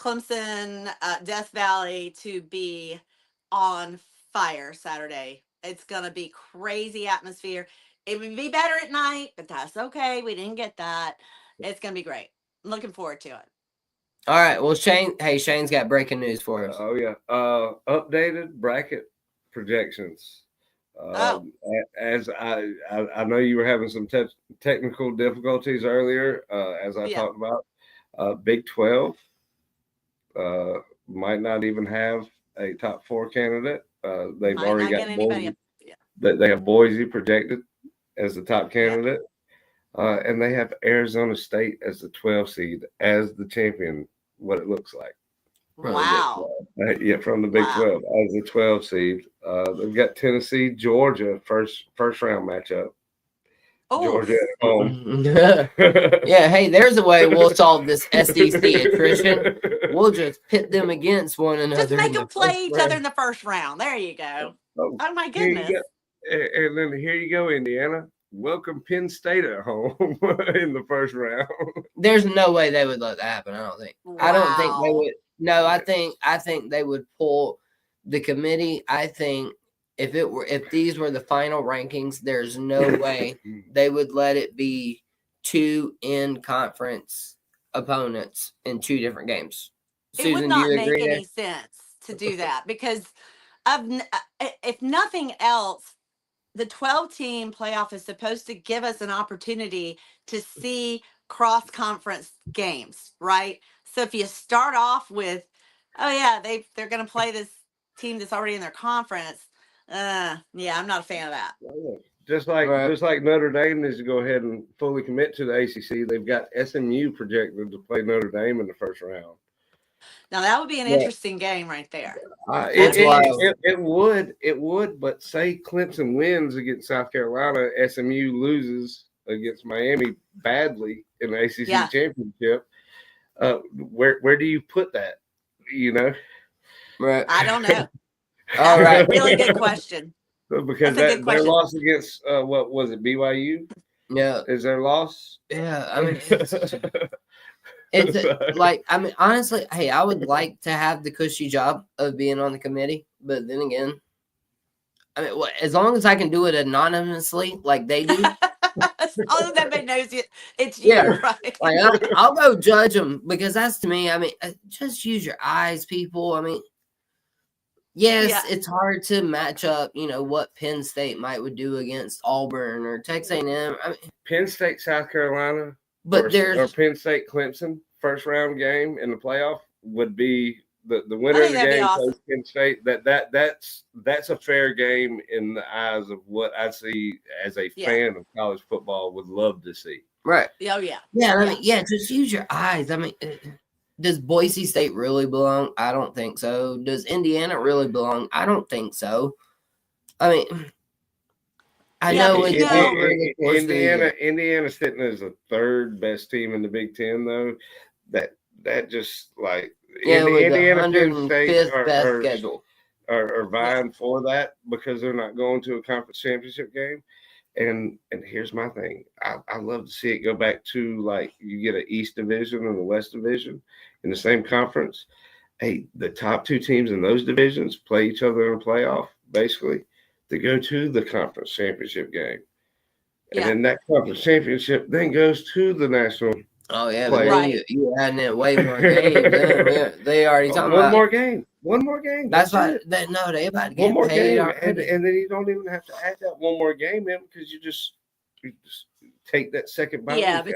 Clemson, Death Valley to be on fire Saturday. It's going to be crazy atmosphere. It would be better at night, but that's okay. We didn't get that. It's going to be great. I'm looking forward to it.
All right. Well, Shane. Hey, Shane's got breaking news for us.
Oh yeah. Updated bracket projections. As I know you were having some technical difficulties earlier, as I talked about. Big 12 might not even have a top 4 candidate. They've already got Boise. They have Boise projected as the top candidate, and they have Arizona State as the 12 seed as the champion. What it looks like.
Wow.
From the Big 12 as the 12 seed. They've got Tennessee, Georgia first round matchup.
Oh.
Georgia at home.
Yeah, hey, there's a way we'll solve this SEC attrition. We'll just pit them against one another.
Just make them play each other in the first round. There you go. Oh my goodness.
And then here you go, Indiana. Welcome Penn State at home in the first round.
There's no way they would let that happen. I don't think.
Wow.
I don't think they would. No, I think they would pull the committee. I think if these were the final rankings, there's no way they would let it be 2 in-conference opponents in 2 different games.
It would not make any sense to do that because if nothing else, the 12-team playoff is supposed to give us an opportunity to see cross-conference games, right? So if you start off with, they're going to play this team that's already in their conference, I'm not a fan of that.
Just like Notre Dame needs to go ahead and fully commit to the ACC, they've got SMU projected to play Notre Dame in the first round.
Now that would be an interesting game right there.
It would, but say Clemson wins against South Carolina, SMU loses against Miami badly in the ACC championship. Where do you put that? You know,
right?
I don't know.
All right,
really good question.
Because their loss against what was it, BYU?
Yeah,
is their loss?
Yeah, I mean. It's like, I mean, honestly, hey, I would like to have the cushy job of being on the committee, but then again, I mean, as long as I can do it anonymously, like they do,
as long as everybody knows it's you, right?
Like I'll go judge them because that's to me. I mean, just use your eyes, people. I mean, yes, it's hard to match up. You know what Penn State would do against Auburn or Texas A&M. I mean,
Penn State, South Carolina.
But
or Penn State Clemson first round game in the playoff would be the winner of the game plays Penn State. That's a fair game in the eyes of what I see as a fan of college football would love to see.
Right.
Oh yeah.
Yeah. I mean, just use your eyes. I mean, does Boise State really belong? I don't think so. Does Indiana really belong? I don't think so. I mean. I know
Indiana's sitting as the 3rd best team in the Big Ten, though. That just like
Indiana, Penn State
are vying for that because they're not going to a conference championship game. And here's my thing: I love to see it go back to like you get an East Division and a West Division in the same conference. Hey, the top 2 teams in those divisions play each other in a playoff, basically, to go to the conference championship game. And then that conference championship then goes to the national.
Oh, yeah. But you adding in way more games. They already talking about.
One more game.
That's why they about to get
one more
paid.
Game. And then you don't even have to add that one more game in because you just take that second bye.
Yeah, but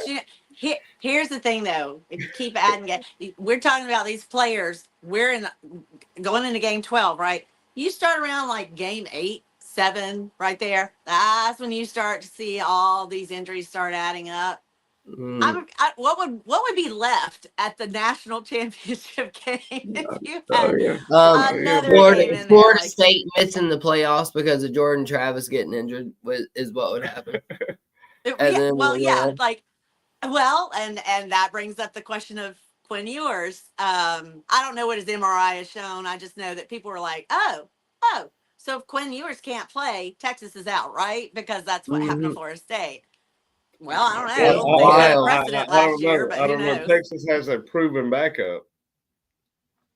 here's the thing, though. If you keep adding, we're talking about these players. We're going into game 12, right? You start around like game 8, 7, right there. That's when you start to see all these injuries start adding up. What would be left at the national championship game if you had another game in
Florida State missing the playoffs because of Jordan Travis getting injured is what would happen.
And that brings up the question of Quinn Ewers. I don't know what his MRI has shown. I just know that people were like, oh. So if Quinn Ewers can't play, Texas is out, right? Because that's what happened to Florida State. Well, I don't know. They had a precedent last year, but
I don't know. Texas has a proven backup.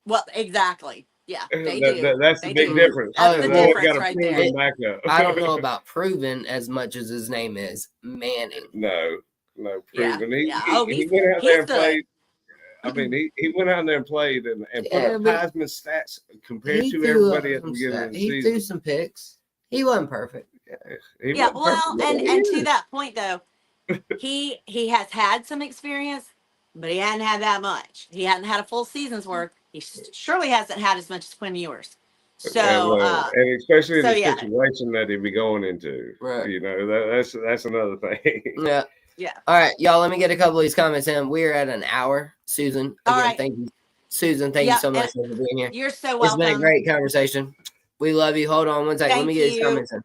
Well, exactly. Yeah, they do.
That's the
They
big
do.
difference.
That's the
Lloyd
difference
got a
right there.
proven backup.
I don't know about proven as much as his name is Manning.
No,
Yeah,
proven.
yeah. Oh,
He went out there
he's
and
good.
played. I mean, he went out there and played and put
Yeah,
up
but
Heisman stats compared
He
to
threw
everybody at the
some
beginning
stats.
of the
He
season.
threw some picks. He wasn't perfect.
He
Yeah,
wasn't
well,
perfect, but
and
he
to
is.
that point though, he has had some experience, but he hadn't had that much. He hadn't had a full season's worth. He surely hasn't had as much as Quinn Ewers. So,
and especially in the
yeah.
situation that he'd be going into,
Right.
you know, that's another thing.
Yeah.
Yeah.
All right, y'all. Let me get a couple of these comments in. We are at an hour. Susan,
All
again,
right.
thank you, Susan. Thank you so much for being here.
You're so
It's
welcome.
been a great conversation. We love you. Hold on one second. Let me get these comments in.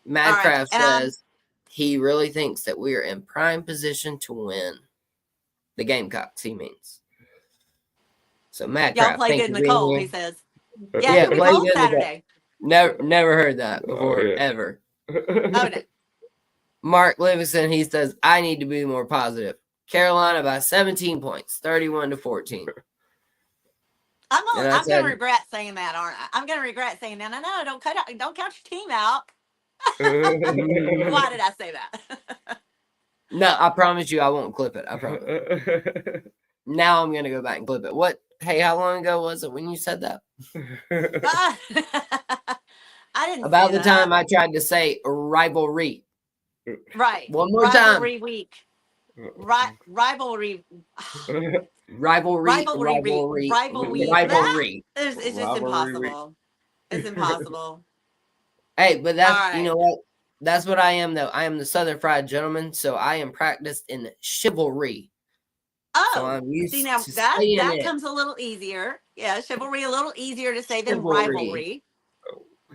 Madcraft says he really thinks that we are in prime position to win. The Gamecocks, he means. So Madcraft,
Y'all play
thank
good
you
in the
for being
cold,
here.
he says.
Yeah,
Yeah, it's gonna be
play
cold
good in the cold.
Saturday.
Never heard that before,
yeah.
ever.
Oh no.
Mark Livingston, he says, I need to be more positive. Carolina by 17 points, 31-14.
I'm
said-
gonna regret saying that, aren't I? I'm gonna regret saying no, don't count your team out. Why did I say that?
No, I promise you I won't clip it. I promise. Now I'm gonna go back and clip it. What? Hey, how long ago was it when you said that?
I didn't
About
say
the
that.
time I tried to say rivalry.
Right.
One more
rivalry
time.
Week. Rivalry.
Rivalry.
Rivalry. It's just impossible. It's impossible.
Hey, but that's
All right.
you know what? That's what I am though. I am the Southern Fried Gentleman, so I am practiced in chivalry.
Oh,
So I'm used
see now
to
that
saying it.
comes a little easier. Yeah, chivalry a little easier to say than
Chivalry.
rivalry.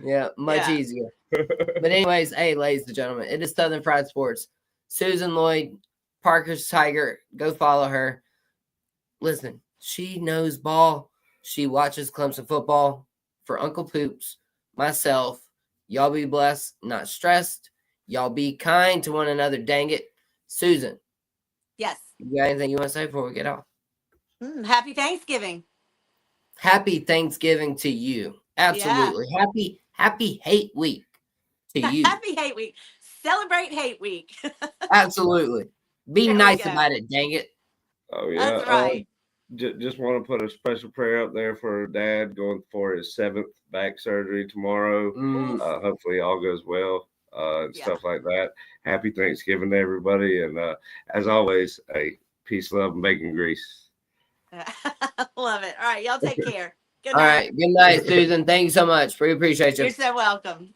Yeah, much easier. But anyways, hey, ladies and gentlemen, it is Southern Fried Sports. Susan Lloyd, Parker's Tiger. Go follow her. Listen, she knows ball. She watches Clemson football. For Uncle Poops, myself, y'all be blessed, not stressed. Y'all be kind to one another, dang it. Susan.
Yes.
You got anything you want to say before we get off?
Happy Thanksgiving.
Happy Thanksgiving to you. Absolutely. Yeah. Happy hate week to you.
Happy hate week. Celebrate hate week.
Absolutely. Be nice about it, dang it.
Oh, yeah.
That's right.
Just want to put a special prayer up there for Dad going for his 7th back surgery tomorrow. Hopefully all goes well and stuff like that. Happy Thanksgiving to everybody. And as always, peace, love, and bacon grease.
Love it. All right. Y'all take care. Good
night.
All
right. Good night, Susan. Thank you so much. We appreciate you.
You're so welcome.